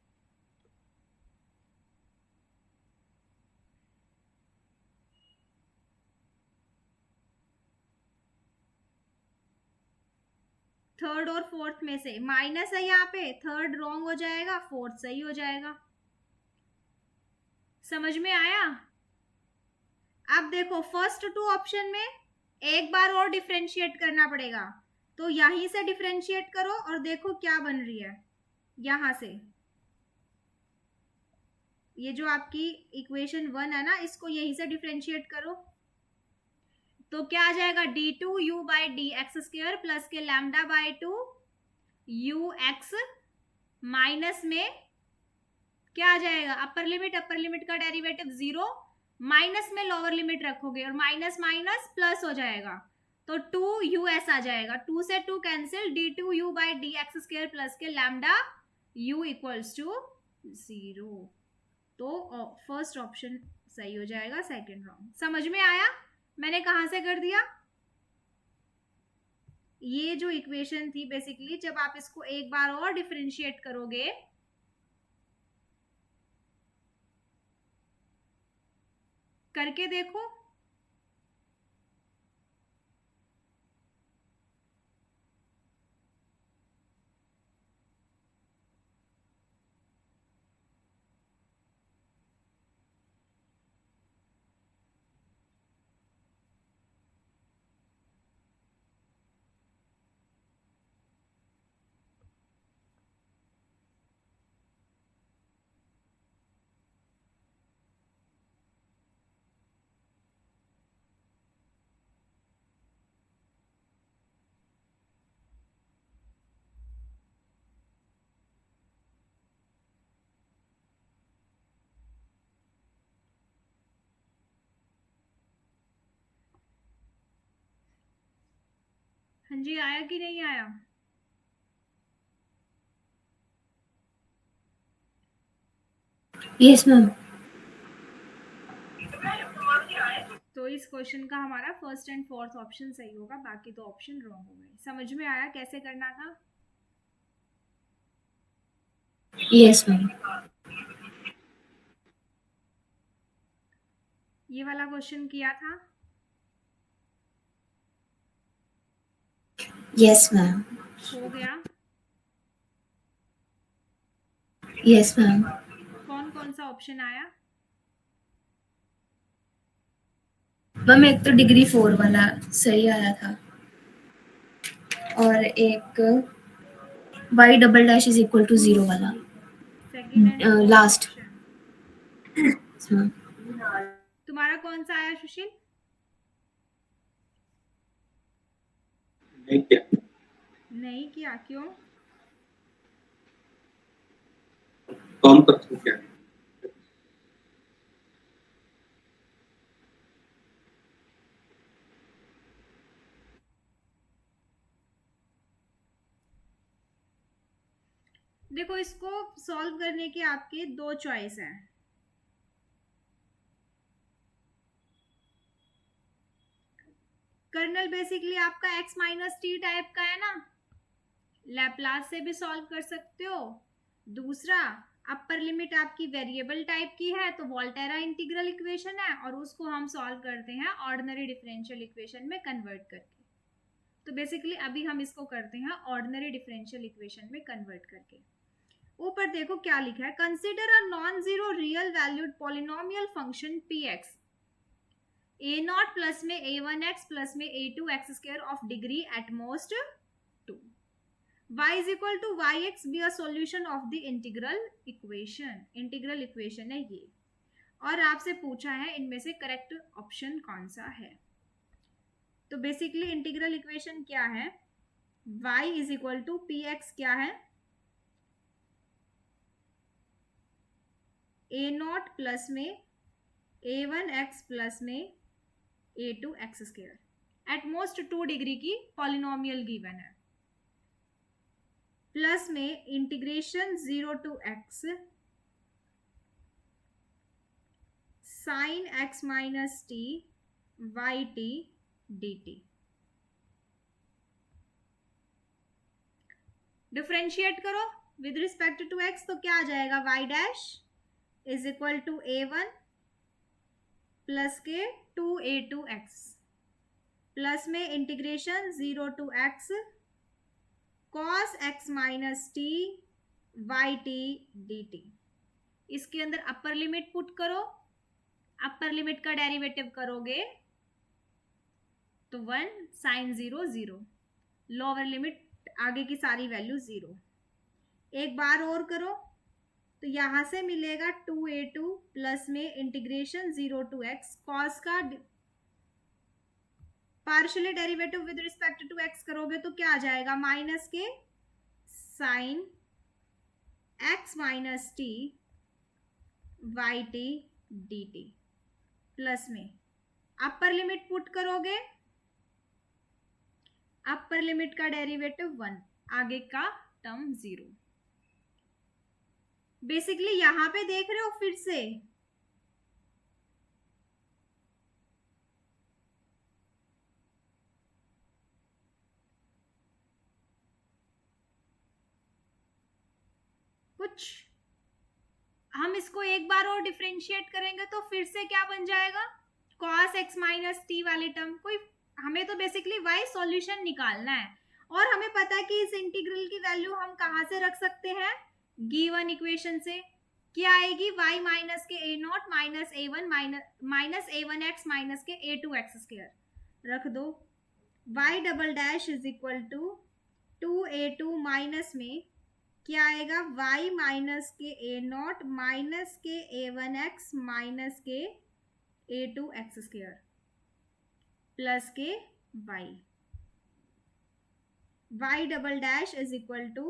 थर्ड और फोर्थ में से माइनस है यहाँ पे, थर्ड रॉन्ग हो जाएगा, फोर्थ सही हो जाएगा। समझ में आया? अब देखो फर्स्ट 2 ऑप्शन में एक बार और डिफरेंशिएट करना पड़ेगा, तो यहीं से डिफरेंशिएट करो और देखो क्या बन रही है। यहां से ये जो आपकी इक्वेशन 1 है ना, इसको यहीं से डिफरेंशिएट करो, तो क्या आ जाएगा d two u by d x square plus के lambda by two u x minus में क्या आ जाएगा अपर लिमिट का डेरिवेटिव 0 माइनस में लोअर लिमिट रखोगे और माइनस माइनस प्लस हो जाएगा तो 2us आ जाएगा 2 से 2 cancel d two u by d x square plus के लैम्डा u इक्वल्स टू 0। तो फर्स्ट ऑप्शन सही हो जाएगा, सेकंड रॉन्ग। समझ में आया मैंने कहां से कर दिया? ये जो इक्वेशन थी बेसिकली जब आप इसको एक बार और डिफरेंशिएट करोगे करके देखो, हाँ जी आया कि नहीं आया? Yes ma'am. तो इस क्वेश्चन का हमारा फर्स्ट एंड फोर्थ ऑप्शन सही होगा, बाकी तो ऑप्शन रॉन्ग हो गए। समझ में आया कैसे करना था? Yes ma'am. ये वाला क्वेश्चन किया था? Yes ma'am. हो गया? Yes ma'am. कौन कौन सा ऑप्शन आया? मैम एक तो डिग्री 4 वाला सही आया था और एक y double dash is equal to 0 वाला second and fourth last. Option तुम्हारा कौन सा आया सुशील? नहीं किया क्यों? काम करते क्या? देखो इसको सॉल्व करने के आपके दो चॉइस हैं। कर्नल बेसिकली आपका x माइनस टी टाइप का है ना, लैप्लास से भी सॉल्व कर सकते हो। दूसरा अपर लिमिट आपकी वेरिएबल टाइप की है तो वोल्टेरा इंटीग्रल इक्वेशन है और उसको हम सॉल्व करते हैं ऑर्डिनरी डिफरेंशियल इक्वेशन में कन्वर्ट करके। तो बेसिकली अभी हम इसको करते हैं ऑर्डिनरी डिफरेंशियल इक्वेशन में कन्वर्ट करके। ऊपर देखो क्या लिखा है, consider a non zero real valued polynomial function px a not plus में a1x प्लस में a2x square of degree at most 2 y is equal to yx be a solution of the integral equation। Integral equation है ये और आपसे पूछा है इनमें से करेक्ट ऑप्शन कौन सा है। तो बेसिकली इंटीग्रल इक्वेशन क्या है, y is equal to px क्या है a नॉट प्लस में a1x प्लस में a2x square at most 2 degree की पॉलिनोमियल गिवन है प्लस में integration 0 to x sine x minus t y t d t. Differentiate करो विद रिस्पेक्ट टू x तो क्या आ जाएगा, y dash is equal to a1 plus के 2a2x plus में integration 0 to x cos x minus t y t d t. इसके अंदर upper limit put करो, अपर लिमिट का डेरिवेटिव करोगे तो 1 साइन 0 0, लोअर लिमिट आगे की सारी वैल्यू 0। एक बार और करो तो यहां से मिलेगा 2a2 प्लस में इंटीग्रेशन 0 टू x कॉस का partially derivative with respect to x करोगे तो क्या आ जाएगा, माइनस के sine x minus t y t d t plus में अपर लिमिट पुट करोगे, अपर लिमिट का डेरिवेटिव 1, आगे का टर्म 0। बेसिकली यहां पे देख रहे हो फिर से कुछ, हम इसको एक बार और डिफरेंशिएट करेंगे तो फिर से क्या बन जाएगा, cos x माइनस टी वाली टर्म। कोई हमें तो बेसिकली y सॉल्यूशन निकालना है और हमें पता है कि इस इंटीग्रल की वैल्यू हम कहां से रख सकते हैं, गिवन इक्वेशन से। क्या आएगी, y माइनस के a not minus a1 minus a1x minus के a2x स्क्वायर रख दो, y double dash is equal to 2a2 minus में क्या आएगा, y माइनस के a नॉट माइनस के a1x माइनस के a2x स्क्वायर प्लस के y double dash is equal to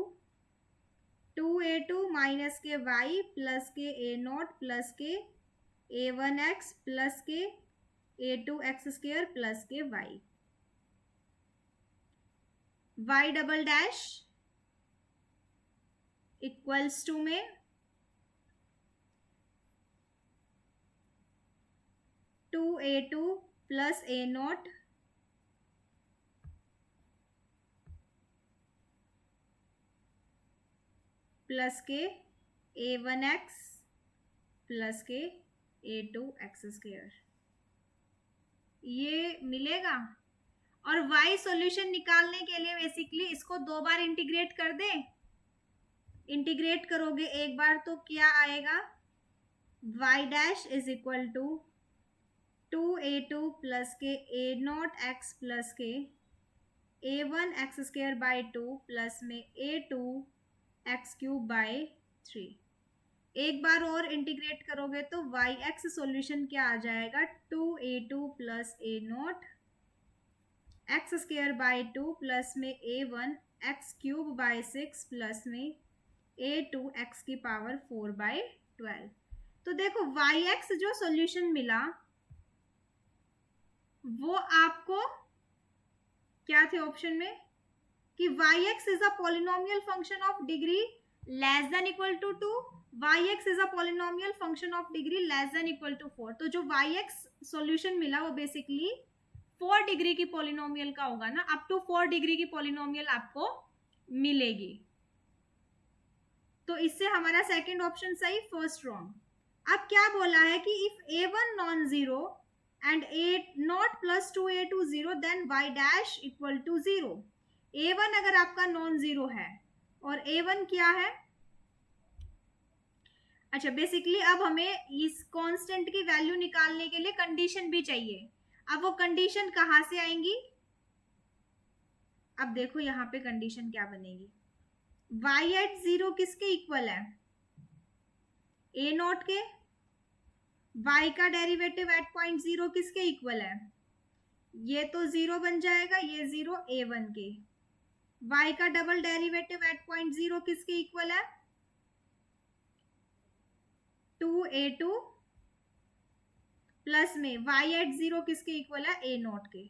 2a2 minus के y प्लस के a नॉट प्लस के a1x प्लस के a2x स्क्वायर प्लस के y double dash equals to में 2a2 plus a not plus के a1x plus के a2x square, ये मिलेगा। और y सॉल्यूशन निकालने के लिए बेसिकली इसको 2 बार इंटीग्रेट कर दे, इंटीग्रेट करोगे एक बार तो क्या आएगा, y dash is equal to 2a2 plus के a नॉट x प्लस के a1x स्क्वायर बाई 2 प्लस में a2x क्यूब बाई 3। एक बार और इंटीग्रेट करोगे तो yx सॉल्यूशन क्या आ जाएगा, 2a2 plus a not x square by 2 plus में a1x क्यूब बाई 6 प्लस में a2x की पावर 4 बाई 12। तो देखो yx जो सॉल्यूशन मिला वो आपको क्या थे ऑप्शन में, कि yx is a polynomial function of degree less than equal to 2, yx is a polynomial function of degree less than equal to 4। तो जो yx सॉल्यूशन मिला वो बेसिकली 4 डिग्री की पॉलिनोमियल का होगा ना, अप टू 4 डिग्री की पॉलिनोमियल आपको मिलेगी। तो इससे हमारा सेकंड ऑप्शन सही, फर्स्ट रॉन्ग। अब क्या बोला है कि if a1 non zero and a not plus 2a2 0 then y dash equal to 0। a1 अगर आपका नॉन जीरो है और a1 क्या है, अच्छा बेसिकली अब हमें इस कांस्टेंट की वैल्यू निकालने के लिए कंडीशन भी चाहिए। अब वो कंडीशन कहां से आएंगी, अब देखो यहाँ पे कंडीशन क्या बनेगी, y एट 0 किसके इक्वल है, a नॉट के, y का डेरिवेटिव एट पॉइंट 0 किसके इक्वल है, ये तो 0 बन जाएगा, ये 0 a1 के, y का डबल डेरिवेटिव एट पॉइंट 0 किसके इक्वल है, 2a2 प्लस में y एट 0 किसके इक्वल है, a नॉट के।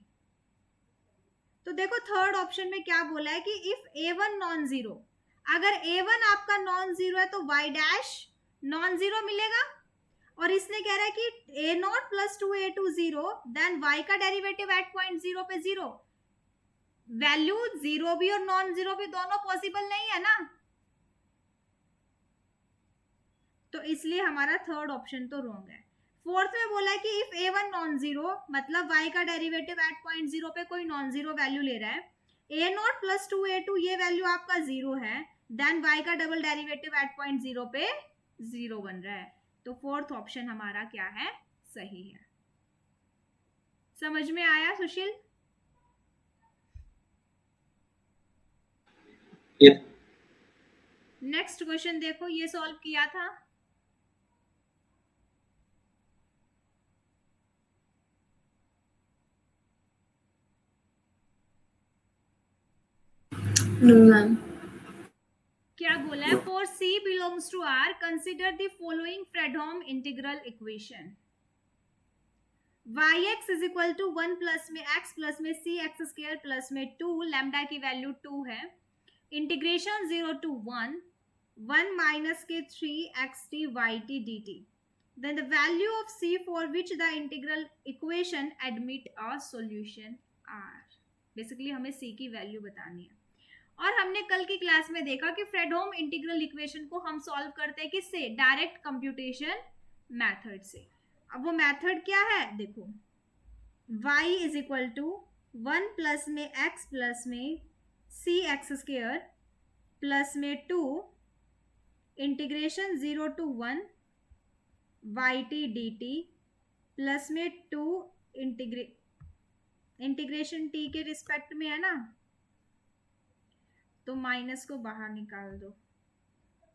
तो देखो थर्ड ऑप्शन में क्या बोला है कि इफ a1 नॉन जीरो, अगर a1 आपका नॉन जीरो है तो y डैश नॉन जीरो मिलेगा, और इसने कह रहा है कि a not plus 2a2 0 then y का डेरिवेटिव एट पॉइंट 0 पे 0। वैल्यू जीरो भी और नॉन जीरो भी दोनों पॉसिबल नहीं है ना, तो इसलिए हमारा थर्ड ऑप्शन तो रॉन्ग है। फोर्थ में बोला है कि इफ a1 नॉन जीरो, मतलब y का डेरिवेटिव एट पॉइंट 0 पे कोई नॉन जीरो वैल्यू ले रहा है, a नॉट प्लस 2a2 ये वैल्यू आपका 0 है, देन y का डबल डेरिवेटिव एट पॉइंट 0 पे 0 बन रहा है। तो फोर्थ ऑप्शन हमारा क्या है, सही है। समझ में आया सुशील? नेक्स्ट क्वेश्चन देखो, ये सॉल्व किया था। No ma'am. क्या बोला है? For c belongs to R consider the following Fredholm integral equation. yx is equal to 1 plus में x प्लस में सी एक्स स्क्र प्लस में 2, लैम्डा की वैल्यू 2 है, इंटीग्रेशन 0 टू 1 माइनस के 3xt yt dt, then the value of c for which the integral equation admit a solution are। Basically हमें c की value बतानी है। और हमने कल की क्लास में देखा कि फ्रेडहोम इंटीग्रल इक्वेशन को हम सॉल्व करते हैं किससे? डायरेक्ट कंप्यूटेशन मेथड से। अब वो मेथड क्या है देखो, y is equal to 1 plus में x प्लस में सी एक्स स्क्र प्लस में 2 integration 0 to 1 yt dt plus में 2 इंटीग्रेशन t के रिस्पेक्ट में है ना, तो माइनस को बाहर निकाल दो,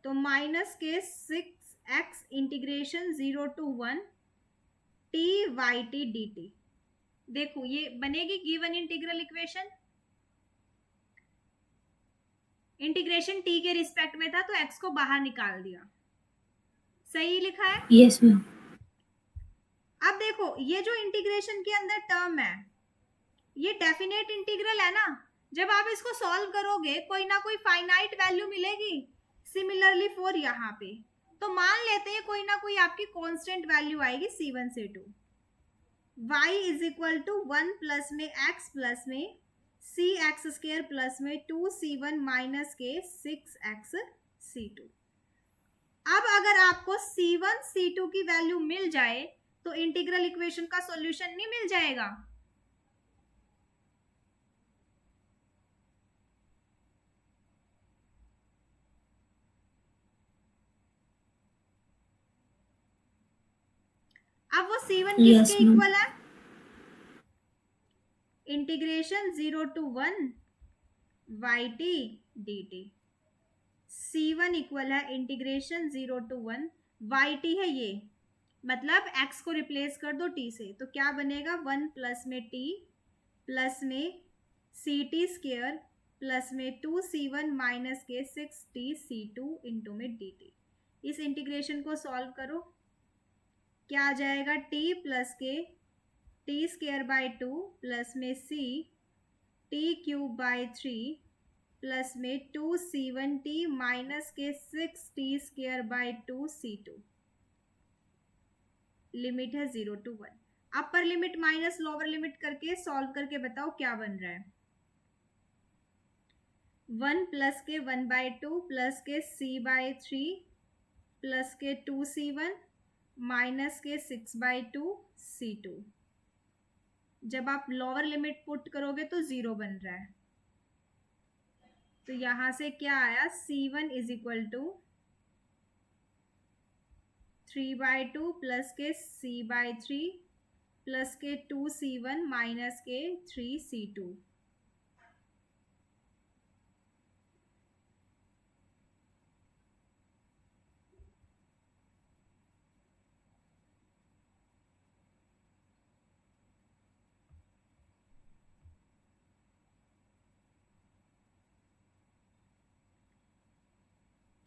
तो माइनस के 6x integration 0 to 1 t yt dt। देखो ये बनेगी given integral equation, integration t के रिस्पेक्ट में था तो x को बाहर निकाल दिया, सही लिखा है? Yes ma'am. अब देखो ये जो इंटीग्रेशन के अंदर टर्म है ये डेफिनेट इंटीग्रल है ना, जब आप इसको सॉल्व करोगे कोई ना कोई फाइनाइट वैल्यू मिलेगी। सिमिलरली फॉर यहाँ पे तो मान लेते हैं कोई ना कोई आपकी कांस्टेंट वैल्यू आएगी c1 से 2। y is equal to 1 plus में x प्लस में सी एक्स स्क्र प्लस में 2c1 माइनस के 6x c2। अब अगर आपको c1 c2 की वैल्यू मिल जाए तो इंटीग्रल इक्वेशन का सॉल्यूशन नहीं मिल जाएगा? अब वो c1 किसके इक्वल है? Integration 0 to 1 yt dt। c1 equal है इंटीग्रेशन 0 टू 1 yt है ये, मतलब x को रिप्लेस कर दो t से, तो क्या बनेगा 1 प्लस में t प्लस में ct स्क्र प्लस में 2c1 माइनस के 6t c2 इंटू में dt। इस इंटीग्रेशन को सॉल्व करो, क्या आ जाएगा t प्लस के टी स्क्र बाय 2 प्लस में c T cube by 3 plus में 2c1t माइनस के 6t square by 2c2। Limit है 0 to 1। Upper limit minus lower limit करके सॉल्व करके बताओ क्या बन रहा है। 1 प्लस के 1 बाय 2 प्लस के c बाय 3 प्लस के 2c1 माइनस के 6 बाय 2 c2। जब आप लोअर लिमिट पुट करोगे तो 0 बन रहा है, तो यहां से क्या आया c1 is equal to 3 by 2 plus के c बाय 3 प्लस के 2c1 माइनस के 3c2।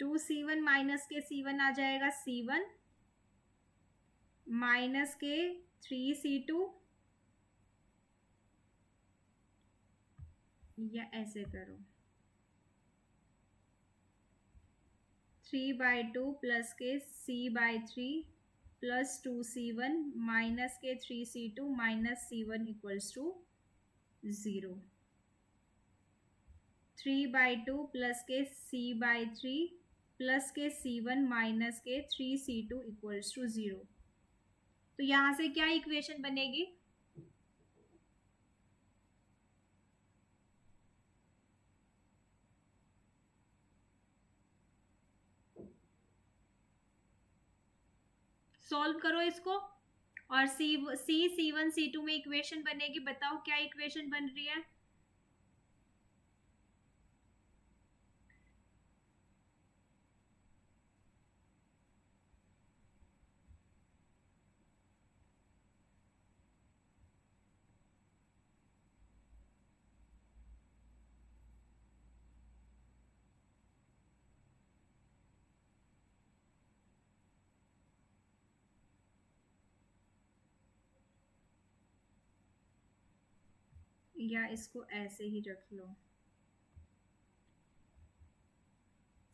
टू c1 माइनस के c1 आ जाएगा c1 माइनस के 3c2, या ऐसे करो 3 बाय 2 प्लस के c by 3 plus 2c1 minus के 3c2 minus c1 equals to 0। 3 by 2 plus के c बाय 3 प्लस के c1 माइनस के 3c2 इक्वल्स टू 0। तो यहां से क्या इक्वेशन बनेगी? सॉल्व करो इसको और c1 c2 में इक्वेशन बनेगी। बताओ क्या इक्वेशन बन रही है? या इसको ऐसे ही रख लो,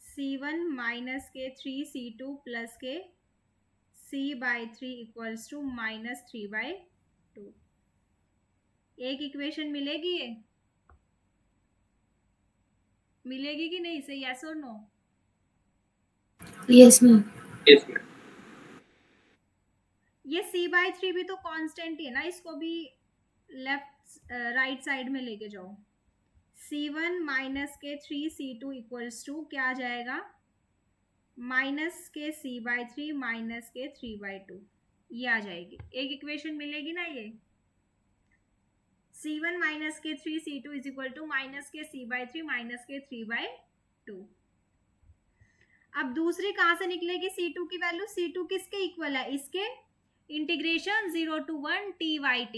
C1 माइनस के 3C2 प्लस के C/3 इक्वल्स टू -3/2। एक इक्वेशन मिलेगी, ये मिलेगी कि नहीं? से यस और no? Yes ma'am. Yes ma'am. ये C/3 भी तो कांस्टेंट ही है ना, इसको भी लेफ्ट राइट साइड में लेके जाओ। C1 माइनस के 3C2 इक्वल्स टू क्या आ जाएगा? माइनस के C/3 माइनस के 3/2, ये आ जाएगी। एक इक्वेशन मिलेगी ना ये। C1 माइनस के 3C2 is equal to minus के C/3 माइनस के 3/2। अब दूसरी कहां से निकलेगी C2 की वैल्यू? C2 किसके इक्वल है? इसके इंटीग्रेशन 0 to 1 t/t।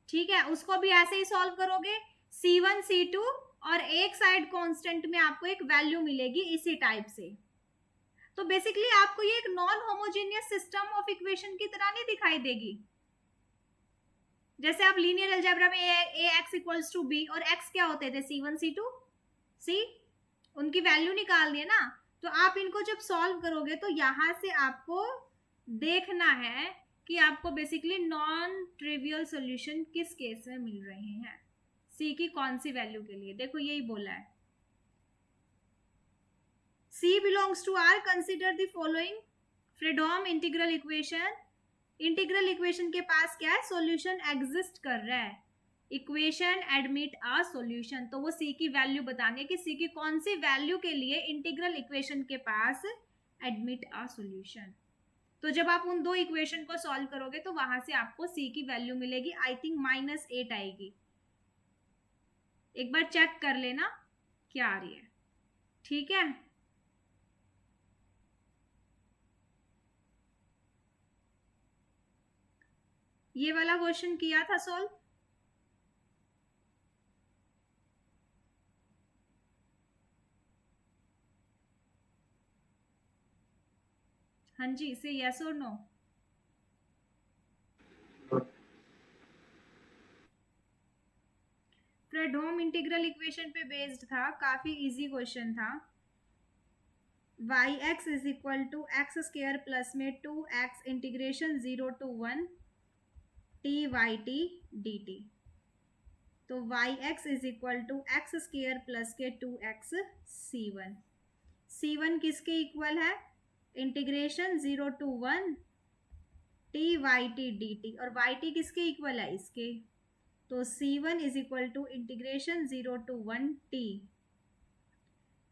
ठीक है, उसको भी ऐसे ही सॉल्व करोगे, C1 C2 और एक साइड कांस्टेंट में आपको एक वैल्यू मिलेगी इसी टाइप से। तो बेसिकली आपको ये एक non homogeneous system of equation की तरह नहीं दिखाई देगी। जैसे आप लीनियर अलजेब्रा में ax इक्वल्स टू b और x क्या होते थे? C1 C2 C, उनकी वैल्यू निकालनी है ना। तो आप इनको जब सॉल्व करोगे तो यहां से आपको देखना है कि आपको बेसिकली नॉन ट्रिवियल सॉल्यूशन किस केस में मिल रहे हैं, C की कौन सी वैल्यू के लिए। देखो यही बोला है, C belongs to R, consider the following Fredholm integral equation. Integral equation के पास क्या है? सॉल्यूशन एग्जिस्ट कर रहा है। इक्वेशन एडमिट अ सॉल्यूशन, तो वो C की वैल्यू बतानी है कि C की कौन सी वैल्यू के लिए इंटीग्रल इक्वेशन के पास एडमिट अ सॉल्यूशन। तो जब आप उन दो इक्वेशन को सॉल्व करोगे तो वहां से आपको C की वैल्यू मिलेगी, आई थिंक -8 आएगी। एक बार चेक कर लेना क्या आ रही है, ठीक है। ये वाला क्वेश्चन किया था सॉल्व? हाँ जी, से यस और नो? फ्रेडहोम इंटीग्रल इक्वेशन पे बेस्ड था, काफी इजी क्वेश्चन था। yx is equal to x square plus में 2x integration 0 to 1 t/t dt। तो yx is equal to x square plus के 2x c1। c1 किसके equal है? इंटीग्रेशन 0 to 1 t/t dt, और yt किसके इक्वल है? इसके। तो c1 is equal to integration 0 to 1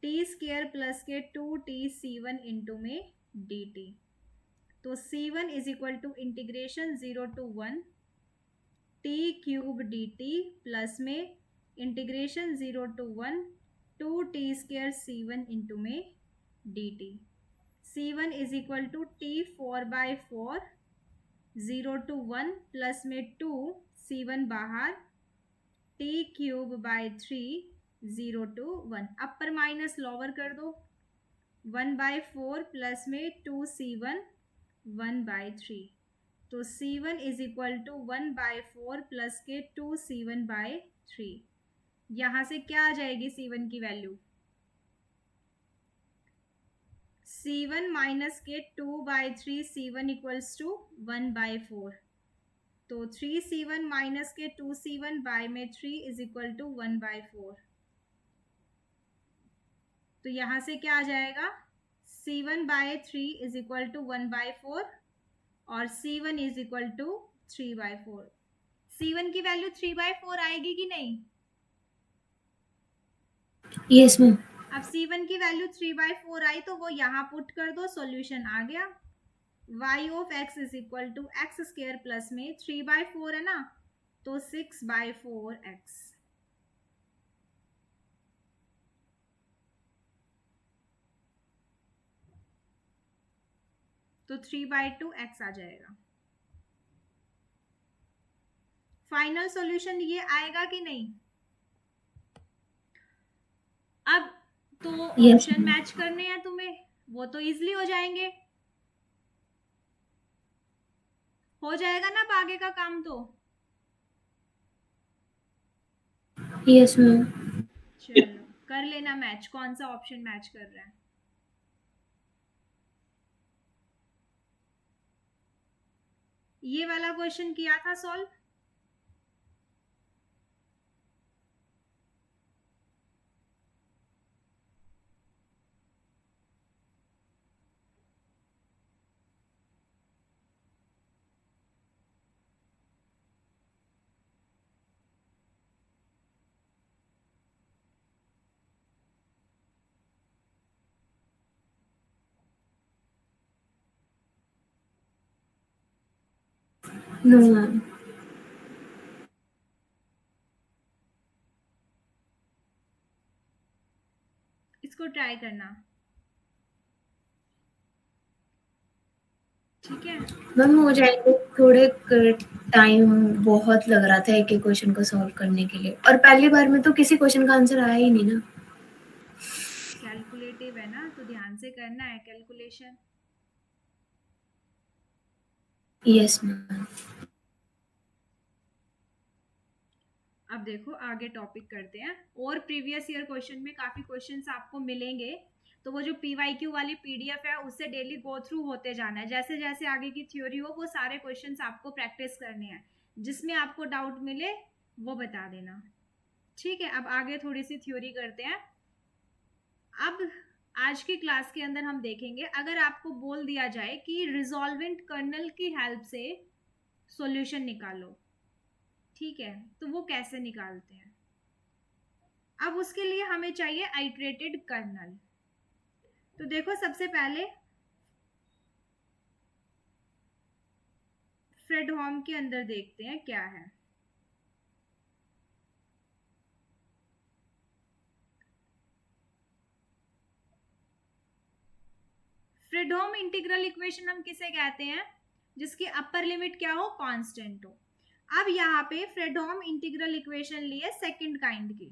t square plus के 2t c1 इंटू में dt। तो c1 is equal to integration 0 to 1 t cube dt plus में integration 0 to 1 2t square c1 into में dt। c1 is equal to t 4/4 0 to 1 plus में 2 c1 बाहर t cube by 3 0 to 1। Upper minus lower कर दो, 1/4 plus में 2c1 1/3। तो c1 is equal to 1/4 plus के 2c1/3। यहां से क्या आ जाएगी c1 की वैल्यू? c1 माइनस के 2/3 c1 इक्वल्स टू 1/4। तो 3c1 माइनस के 2c1 बाय में 3 इज इक्वल टू 1/4। तो यहां से क्या आ जाएगा? c1/3 इज इक्वल टू 1/4 और c1 is equal to 3/4। c1 की वैल्यू 3/4 आएगी कि नहीं? Yes ma'am. अब c1 की वैल्यू 3/4 आई तो वो यहाँ पुट कर दो, सॉल्यूशन आ गया। y of x is equal to x square plus में 3/4 है ना, तो 6/4x। तो 3/2x आ जाएगा। फाइनल सॉल्यूशन ये आएगा कि नहीं? अब तो ऑप्शन मैच करने हैं तुम्हें, वो तो इजीली हो जाएंगे, हो जाएगा ना अब आगे का काम। तो यस मैम। चलो कर लेना मैच, कौन सा ऑप्शन मैच कर रहा है। ये वाला क्वेश्चन किया था सॉल्व। No ma'am. इसको ट्राई करना, ठीक है। मैम हो जाएंगे थोड़े, टाइम बहुत लग रहा था एक एक क्वेश्चन को सॉल्व करने के लिए, और पहली बार में तो किसी क्वेश्चन का आंसर आया ही नहीं ना। कैलकुलेटिव है ना, तो ध्यान से करना है कैलकुलेशन। Yes ma'am. अब देखो आगे टॉपिक करते हैं, और प्रीवियस ईयर क्वेश्चन में काफी क्वेश्चंस आपको मिलेंगे, तो वो जो PYQ वाली PDF है उससे डेली गो थ्रू होते जाना है। जैसे जैसे आगे की थ्योरी हो वो सारे क्वेश्चंस आपको प्रैक्टिस करने हैं, जिसमें आपको डाउट मिले वो बता देना, ठीक है। अब आगे थोड़ी सी थ्योरी करते हैं। अब आज की क्लास के अंदर हम देखेंगे, अगर आपको बोल दिया जाए कि रिजॉल्वेंट कर्नल की हेल्प से सॉल्यूशन निकालो, ठीक है, तो वो कैसे निकालते हैं। अब उसके लिए हमें चाहिए आइट्रेटेड कर्नल। तो देखो सबसे पहले फ्रेडहोम के अंदर देखते हैं क्या है। फ्रेडहोम इंटीग्रल इक्वेशन हम किसे कहते हैं, जिसकी अपर लिमिट क्या हो, कांस्टेंट हो। अब यहाँ पे फ्रेडहोम इंटीग्रल इक्वेशन लिए सेकंड काइंड की।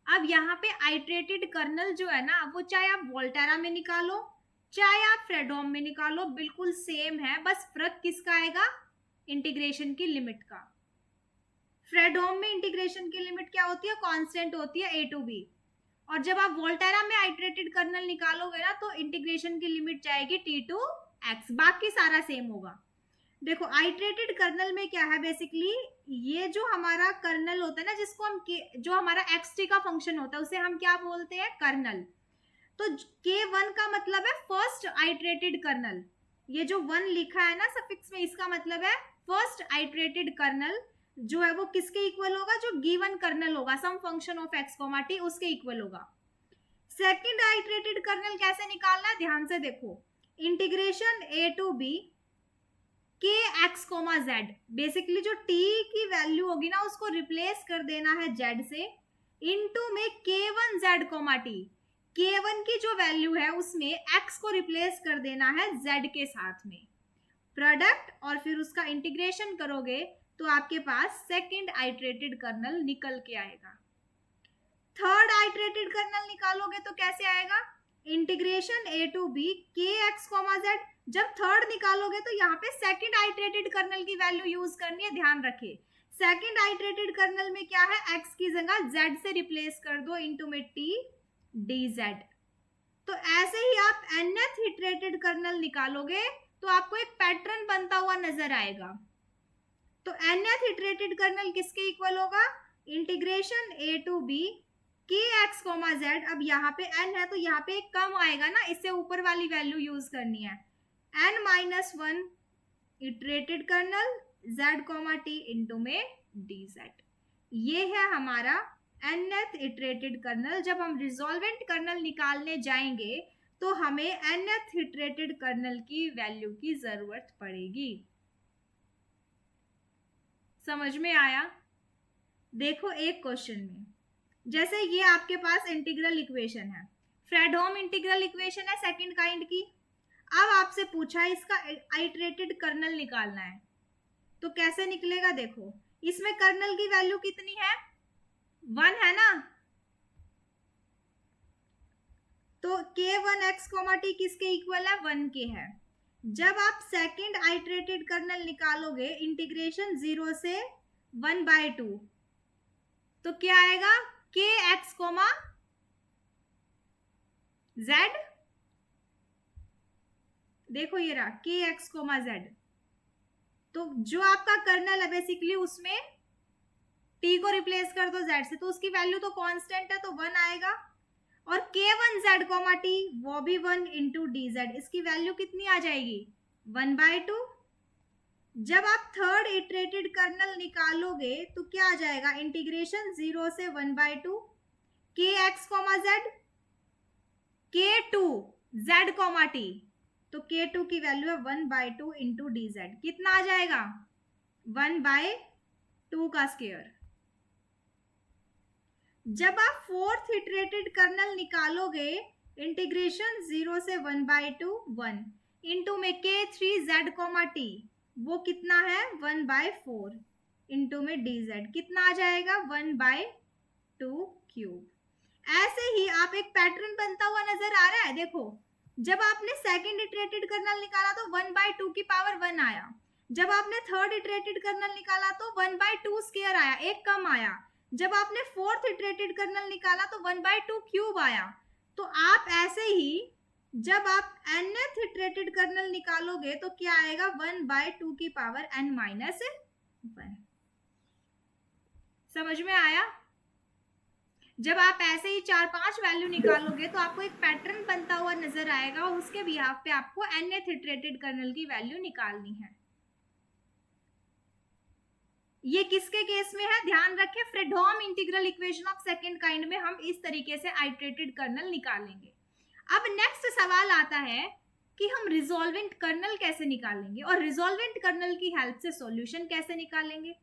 अब यहाँ पे आइट्रेटेड कर्नल जो है ना, वो चाहे आप वोल्टेरा में निकालो चाहे आप फ्रेडहोम में निकालो, बिल्कुल सेम है, बस फर्क किसका आएगा, इंटीग्रेशन की लिमिट का। फ्रेडहोम में इंटीग्रेशन की लिमिट क्या होती है, कांस्टेंट होती है a to b, और जब आप वोल्टेरा में आइट्रेटेड कर्नल निकालोगे ना तो इंटीग्रेशन की लिमिट जाएगी t to x, बाकी सारा सेम होगा। देखो आइट्रेटेड कर्नल में क्या है, बेसिकली ये जो हमारा कर्नल होता है ना, जिसको हम जो हमारा xt का फंक्शन होता है उसे हम क्या बोलते हैं, कर्नल। तो k1 का मतलब है फर्स्ट आइट्रेटेड कर्नल, ये जो 1 लिखा है ना सफिक्स में, इसका मतलब है फर्स्ट आइट्रेटेड कर्नल जो है वो किसके इक्वल होगा, जो गिवन कर्नल होगा सम फंक्शन ऑफ x, t उसके इक्वल होगा। सेकंड आइट्रेटेड कर्नल कैसे निकालना है, ध्यान से देखो, इंटीग्रेशन a to b के x, z, बेसिकली जो t की वैल्यू होगी ना उसको रिप्लेस कर देना है z से, इनटू में k1 z, t, k1 की जो वैल्यू है उसमें x को रिप्लेस कर देना है z के साथ में, प्रोडक्ट, और फिर उसका इंटीग्रेशन करोगे तो आपके पास सेकंड आइट्रेटेड कर्नल निकल के आएगा। थर्ड आइट्रेटेड कर्नल निकालोगे तो कैसे आएगा, इंटीग्रेशन a to b के x, z, जब थर्ड निकालोगे तो यहाँ पे सेकंड आइट्रेटेड कर्नल की वैल्यू यूज करनी है, ध्यान रखिए। सेकंड आइट्रेटेड कर्नल में क्या है, x की जगह z से रिप्लेस कर दो, इनटू में t dz। तो ऐसे ही आप nth इटरेटेड कर्नल निकालोगे तो आपको एक पैटर्न बनता हुआ नजर आएगा। तो nth इटरेटेड कर्नल किसके इक्वल होगा, इंटीग्रेशन a to b के x, z, अब यहाँ पे n है तो यहाँ पे एक कम आएगा ना, इससे ऊपर वाली वैल्यू यूज करनी है, n-1 iterated kernel z, t into में dz। ये है हमारा nth इटरेटेड कर्नल। जब हम रिजॉल्वेंट कर्नल निकालने जाएंगे तो हमें nth इटरेटेड कर्नल की वैल्यू की जरूरत पड़ेगी। समझ में आया। देखो एक क्वेश्चन में, जैसे ये आपके पास इंटीग्रल इक्वेशन है, फ्रेडहोम इंटीग्रल इक्वेशन है सेकंड काइंड की। अब आपसे पूछा है इसका आइट्रेटेड कर्नल निकालना है, तो कैसे निकलेगा, देखो इसमें कर्नल की वैल्यू कितनी है, 1 है ना, तो k1x, t किसके इक्वल है, 1 के है। जब आप सेकंड आइट्रेटेड कर्नल निकालोगे, इंटीग्रेशन 0 से 1/2, तो क्या आएगा के एक्स कोमा जेड, देखो ये रहा के एक्स कोमा जेड। तो जो आपका कर्नल है बेसिकली उसमें टी को रिप्लेस कर दो जेड से, तो उसकी वैल्यू तो कांस्टेंट है तो 1 आएगा। और k1 z कॉमा टी वो भी 1 इंटू डी जेड, इसकी वैल्यू कितनी आ जाएगी 1/2। जब आप थर्ड इटरेटेड कर्नल निकालोगे तो क्या आ जाएगा इंटीग्रेशन 0 से 1/2 के x comma Z k2 z comma T, तो k2 की वैल्यू है 1/2 इंटू डी जेड, कितना आ जाएगा 1/2 का स्क्वायर। जब आप फोर्थ इटरेटेड कर्नल निकालोगे इंटीग्रेशन 0 से 1/2 1 इंटू में k3 z कॉमा टी, वो कितना है 1/4 इंटू में डी जेड, कितना आ जाएगा 1/2 क्यूब। ऐसे ही आप एक पैटर्न बनता हुआ नजर आ रहा है, देखो जब आपने सेकंड इटरेटेड कर्नल निकाला तो 1/2 की पावर 1 आया, जब आपने थर्ड इटरेटेड कर्नल निकाला तो 1/2 स्क्वायर आया, एक कम आया, जब आपने फोर्थ इटरेटेड कर्नल निकाला तो 1/2 क्यूब आया। तो आप ऐसे ही जब आप nth इटरेटेड कर्नल निकालोगे तो क्या आएगा 1/2 की पावर n माइनस 1। समझ में आया? जब आप ऐसे ही 4-5 वैल्यू निकालोगे तो आपको एक पैटर्न बनता हुआ नजर आएगा और उसके बिहाफ पे आपको nth इटरेटेड कर्नल की वैल्यू निकालनी है। ये किसके केस में है ध्यान रखें, Fredholm integral equation of second kind में हम इस तरीके से आइटरेटेड कर्नल निकालेंगे। अब नेक्स्ट सवाल आता है कि हम रिजॉल्वेंट कर्नल कैसे निकालेंगे और रिजॉल्वेंट कर्नल की हेल्प से सॉल्यूशन कैसे निकालेंगे।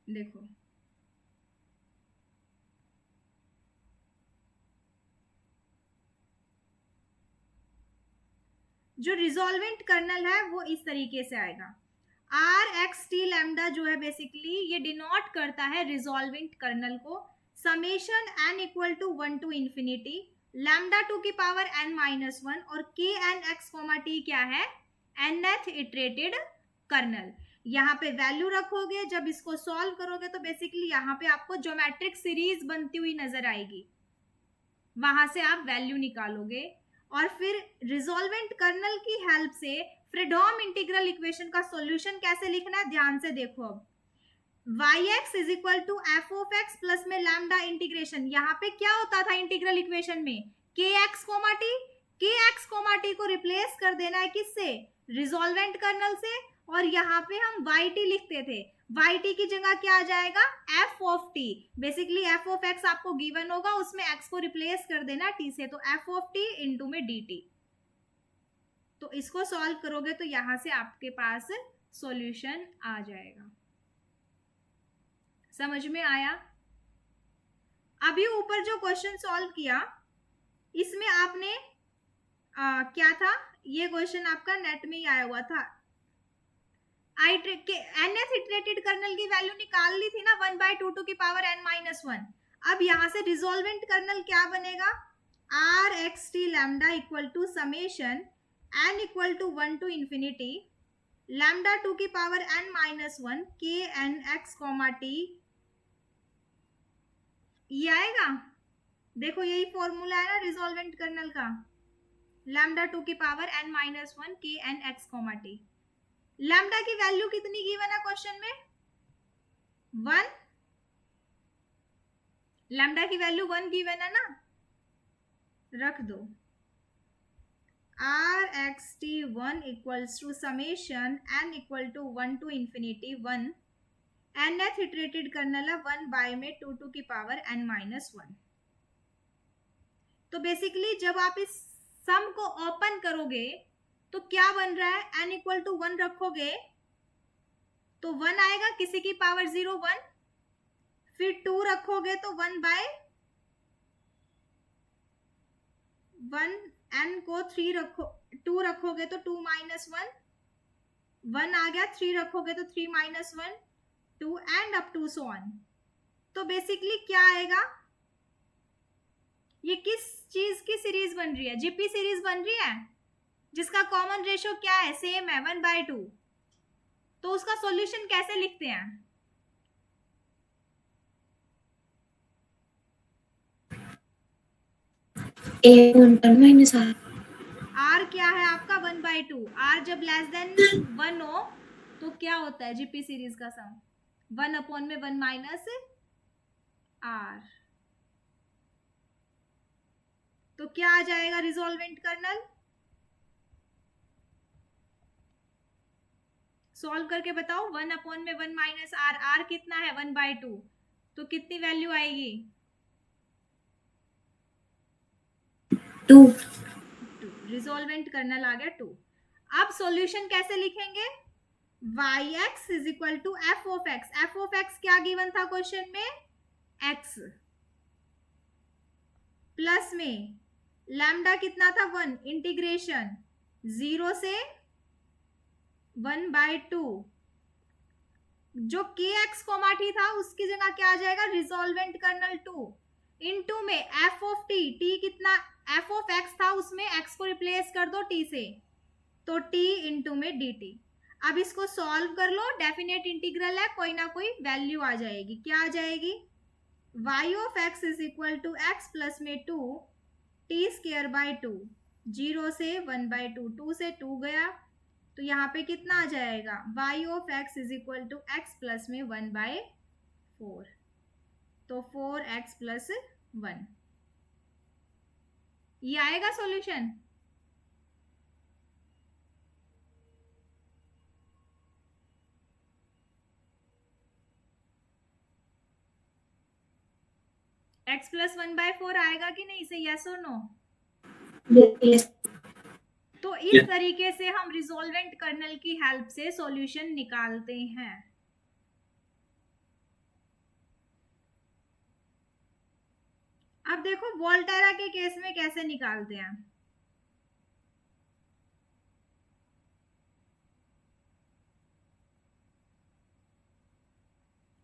देखो जो रिजॉल्वेंट कर्नल है वो इस तरीके से आएगा, आर एक्स टी लैम्डा जो है बेसिकली ये डिनोट करता है रिजॉल्वेंट कर्नल को, summation n equal to 1 to infinity lambda 2 की पावर n माइनस 1 और के एन एक्स कोमा टी क्या है nth इटरेटेड कर्नल। यहाँ पे वैल्यू रखोगे, जब इसको सॉल्व करोगे तो बेसिकली यहाँ पे आपको ज्योमेट्रिक सीरीज बनती हुई नजर आएगी, वहां से आप वैल्यू निकालोगे और फिर रिजॉल्वेंट कर्नल की हेल्प से फ्रेडहोम इंटीग्रल इक्वेशन का सॉल्यूशन कैसे लिखना है ध्यान से देखो। अब yx is equal to F of X plus में लैम्डा इंटीग्रेशन, यहाँ पे क्या होता था इंटीग्रल इक्वेशन में kx कोमा टी को रिप्लेस कर देना है किससे रिजॉल्वेंट कर्नल से, और यहाँ पे हम yt लिखते थे, yt की जगह क्या आ जाएगा f of t, basically f of x आपको गिवन होगा उसमें x को रिप्लेस कर देना t से, तो f ऑफ t इंटू में dt। तो इसको सॉल्व करोगे तो यहां से आपके पास सॉल्यूशन आ जाएगा। समझ में आया? अभी ऊपर जो क्वेश्चन सॉल्व किया इसमें आपने क्या था, ये क्वेश्चन आपका नेट में ही आया हुआ था, nth इटरेटेड कर्नल की वैल्यू निकाल ली थी ना 1/2 टू की पावर n माइनस 1। अब यहां से रिजॉल्वेंट कर्नल क्या बनेगा R X T lambda equal to summation n equal to 1 to infinity lambda 2 की पावर n माइनस 1 के एन एक्स कोमा टी, ये आएगा। देखो यही फॉर्मूला है ना रिजॉल्वेंट कर्नल का, लैम्डा 2 की पावर n माइनस 1 के N X comma T. Lambda की वैल्यू कितनी गिवन है क्वेश्चन में 1, लैम्डा की वैल्यू 1 गिवन है ना, रख दो R X T 1 equals to summation n equal to 1 to infinity 1, nth iterated kernel है 1 बाय में 2 टू की पावर n माइनस 1। तो बेसिकली जब आप इस सम को ओपन करोगे तो क्या बन रहा है n इक्वल टू 1 रखोगे तो 1 आएगा, किसी की पावर 0 1, फिर 2 रखोगे तो 1 बाय 1, n को 3 रखो, 2 रखोगे तो 2 माइनस 1 आ गया, 3 रखोगे तो 3 minus 1 2 and up to so on. तो बेसिकली क्या आएगा, ये किस चीज की सीरीज बन रही है जीपी सीरीज बन रही है, जिसका कॉमन रेशियो क्या है, सेम है 1/2, तो उसका सॉल्यूशन कैसे लिखते हैं? आर क्या है आपका 1/2, आर जब लेस देन 1 हो तो क्या होता है जीपी सीरीज का सम, 1/1 माइनस आर, तो क्या आ जाएगा रिजोल्वेंट कर्नल? सॉल्व करके बताओ, 1/1 माइनस आर, आर कितना है 1/2, तो कितनी वैल्यू आएगी? 2। रिजोल्वेंट कर्नल आ गया 2। अब सॉल्यूशन कैसे लिखेंगे? yx is equal to F of X, F of X क्या गिवन था क्वेश्चन में, x, प्लस में लैम्डा कितना था 1, इंटीग्रेशन 0 से 1/2, जो के एक्स कोमा टी था उसकी जगह क्या आ जाएगा, रिजोल्वेंट कर्नल 2 इनटू में एफ ऑफ टी, टी कितना एफ ऑफ एक्स था उसमें एक्स को रिप्लेस कर दो टी से, तो टी इंटू में डी टी। अब इसको सॉल्व कर लो, डेफिनेट इंटीग्रल है, कोई ना कोई वैल्यू आ जाएगी, क्या आ जाएगी, y of x is equal to X plus में 2 टी स्क्र बाय 2, 0 से 1/2, 2 से 2 गया, तो यहाँ पे कितना आ जाएगा, y of x is equal to X plus में 1/4, तो 4x प्लस 1, ये आएगा सॉल्यूशन। x प्लस 1/4 आएगा कि नहीं, से यस और नो? तो इस तरीके से हम रिजोल्वेंट कर्नल की हेल्प से सॉल्यूशन निकालते हैं। अब देखो वोल्टेरा के केस में कैसे निकालते हैं।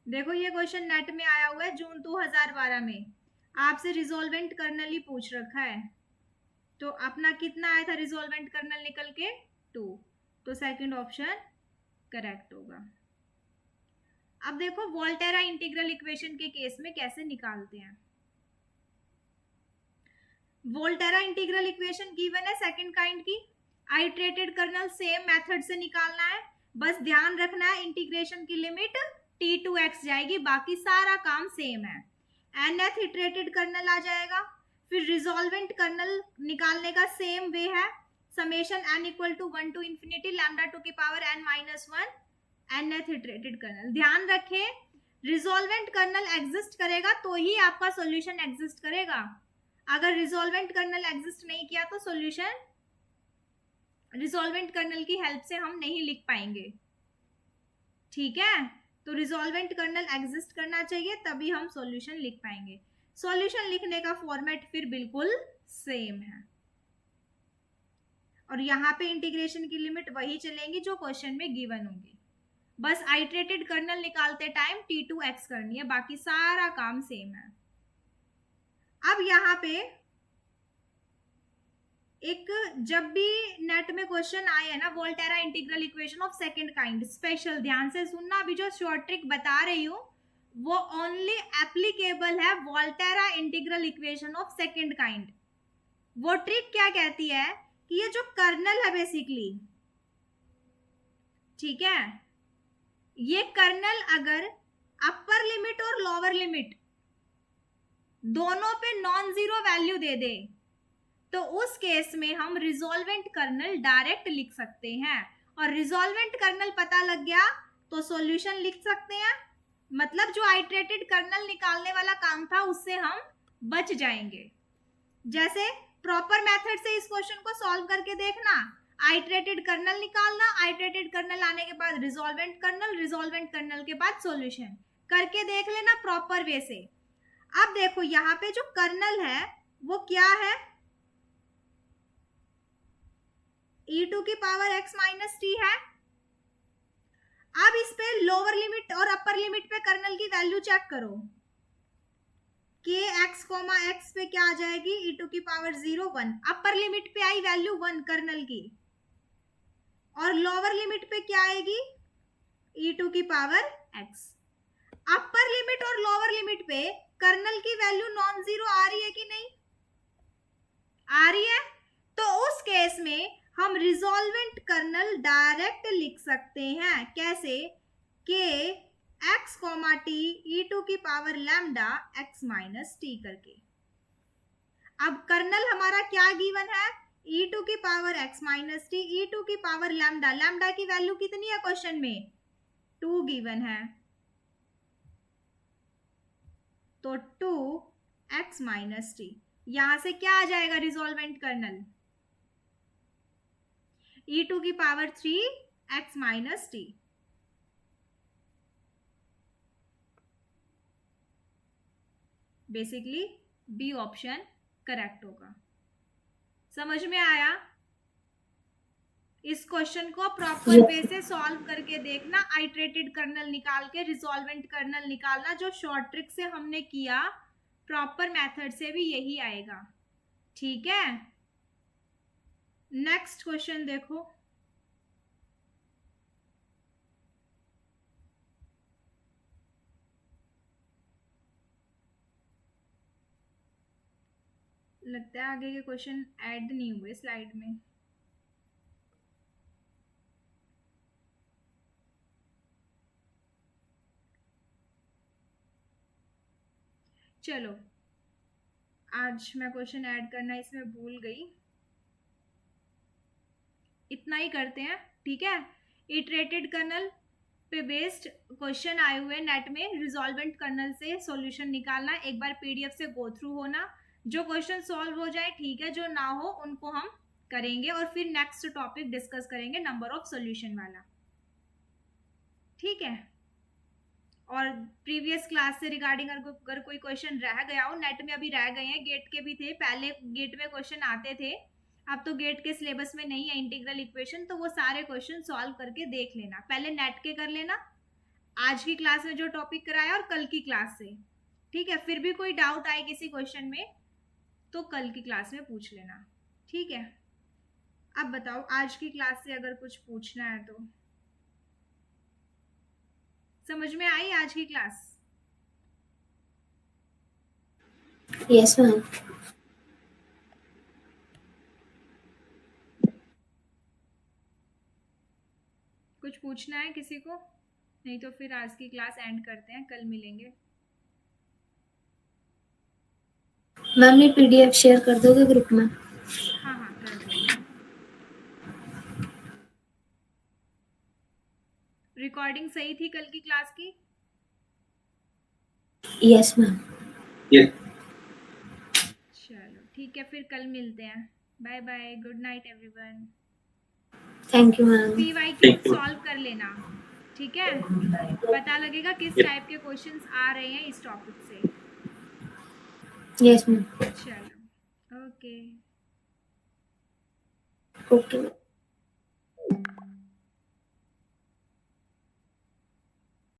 देखो ये क्वेश्चन नेट में आया हुआ है जून 2012 में, आपसे रिजोल्वेंट कर्नल ही पूछ रखा है, तो अपना कितना आया था रिजोल्वेंट कर्नल निकल के 2, तो सेकंड ऑप्शन करेक्ट होगा। अब देखो वोल्टेरा इंटीग्रल इक्वेशन के केस में कैसे निकालते हैं। वोल्टेरा इंटीग्रल इक्वेशन गिवन है सेकंड काइंड की, आइट्रेटेड कर्नल सेम मेथड से निकालना है, बस ध्यान रखना है इंटीग्रेशन की लिमिट t to x जाएगी, बाकी सारा काम सेम है। nth इटरेटेड कर्नल आ जाएगा, फिर रिजोल्वेंट कर्नल निकालने का सेम वे है, summation n equal to 1 to infinity lambda to की power n minus 1 nth iterated kernel. ध्यान रखें रिजोल्वेंट कर्नल एग्जिस्ट करेगा तो ही आपका सॉल्यूशन एग्जिस्ट करेगा, अगर रिजोल्वेंट कर्नल एग्जिस्ट नहीं किया तो सॉल्यूशन रिजोल्वेंट कर्नल की हेल्प से हम नहीं लिख पाएंगे, ठीक है। तो रिजोल्वेंट कर्नल एग्जिस्ट करना चाहिए तभी हम सॉल्यूशन लिख पाएंगे। सॉल्यूशन लिखने का फॉर्मेट फिर बिल्कुल सेम है, और यहाँ पे इंटीग्रेशन की लिमिट वही चलेंगी जो क्वेश्चन में गिवन होंगी, बस आइट्रेटेड कर्नल निकालते टाइम t to x करनी है, बाकी सारा काम सेम है। अब यहाँ पे एक जब भी नेट में क्वेश्चन आए हैं ना Volterra integral equation of second kind, special ध्यान से सुनना, अभी जो शॉर्ट ट्रिक बता रही हूँ वो ओनली एप्लीकेबल है Volterra integral equation of second kind. वो ट्रिक क्या कहती है कि ये जो कर्नल है बेसिकली, ठीक है, ये कर्नल अगर अपर लिमिट और लोअर लिमिट दोनों पे नॉन जीरो वैल्यू दे दे तो उस केस में हम रिजोल्वेंट कर्नल डायरेक्ट लिख सकते हैं, और रिजोल्वेंट कर्नल पता लग गया तो सॉल्यूशन लिख सकते हैं, मतलब जो आइट्रेटेड कर्नल निकालने वाला काम था उससे हम बच जाएंगे। जैसे प्रॉपर मेथड से इस क्वेश्चन को सॉल्व करके देखना, आइट्रेटेड कर्नल निकालना, आइट्रेटेड कर्नल आने के बाद रिजोल्वेंट कर्नल, रिजोल्वेंट कर्नल के बाद सॉल्यूशन करके देख लेना प्रॉपर वे से। अब देखो यहाँ पे जो कर्नल है वो क्या है, e टू की पावर x माइनस टी है। अब इस पे लोअर लिमिट और अपर लिमिट पे कर्नल की वैल्यू चेक करो, के एक्स कोमा एक्स पे क्या आ जाएगी, e टू की पावर 0 1, अपर लिमिट पे आई वैल्यू 1 कर्नल की, और लोअर लिमिट पे क्या आएगी, e टू की पावर x। अपर लिमिट और लोअर लिमिट पे कर्नल की वैल्यू नॉन जीरो आ रही है कि नहीं, आ रही है। तो उस केस में हम रिजॉल्वेंट कर्नल डायरेक्ट लिख सकते हैं, कैसे, के x comma t e to की power lambda x minus t करके। अब कर्नल हमारा क्या गिवन है, e टू की power x minus t e to की पावर लैम्डा। लैम्डा की वैल्यू कितनी है क्वेश्चन में, 2 गिवन है, तो 2x माइनस टी। यहां से क्या आ जाएगा रिजॉल्वेंट कर्नल, e टू की पावर 3x माइनस टी। बेसिकली बी ऑप्शन करेक्ट होगा। समझ में आया। इस क्वेश्चन को प्रॉपर वे से सॉल्व करके देखना, आइटरेटेड कर्नल निकाल के रिजॉल्वेंट कर्नल निकालना। जो शॉर्ट ट्रिक से हमने किया, प्रॉपर मेथड से भी यही आएगा, ठीक है। नेक्स्ट क्वेश्चन देखो, लगता है आगे के क्वेश्चन ऐड नहीं हुए स्लाइड में। चलो आज मैं क्वेश्चन ऐड करना इसमें भूल गई, इतना ही करते हैं, ठीक है। इटरेटेड कर्नल पे बेस्ड क्वेश्चन आए हुए नेट में, रिजॉल्वेंट कर्नल से सॉल्यूशन निकालना, एक बार पीडीएफ से गो थ्रू होना। जो क्वेश्चन सॉल्व हो जाए ठीक है, जो ना हो उनको हम करेंगे और फिर नेक्स्ट टॉपिक डिस्कस करेंगे नंबर ऑफ सॉल्यूशन वाला, ठीक है। और प्रीवियस क्लास से रिगार्डिंग अगर कोई क्वेश्चन रह गया हो, नेट में अभी रह गए हैं, गेट के भी थे, पहले गेट में क्वेश्चन आते थे, अब तो गेट के सिलेबस में नहीं है इंटीग्रल इक्वेशन, तो वो सारे क्वेश्चन सॉल्व करके देख लेना, पहले नेट के कर लेना, आज की क्लास में जो टॉपिक कराया और कल की क्लास से, ठीक है। फिर भी कोई डाउट आए किसी क्वेश्चन में तो कल की क्लास में पूछ लेना, ठीक है। अब बताओ आज की क्लास से अगर कुछ पूछना है तो। समझ में आई आज की क्लास? Yes ma'am. कुछ पूछना है किसी को? नहीं तो फिर आज की क्लास एंड करते हैं, कल मिलेंगे। मैम ये पीडीएफ शेयर कर दोगे ग्रुप में? हाँ हाँ कर दूंगी। रिकॉर्डिंग सही थी कल की क्लास की? Yes ma'am. यस। चलो ठीक है, फिर कल मिलते हैं। Bye bye, good night everyone. Thank you ma'am. PYQ solve कर लेना, ठीक है। पता लगेगा किस टाइप के क्वेश्चंस आ रहे हैं इस टॉपिक से। Yes ma'am. चलो ओके। ओके।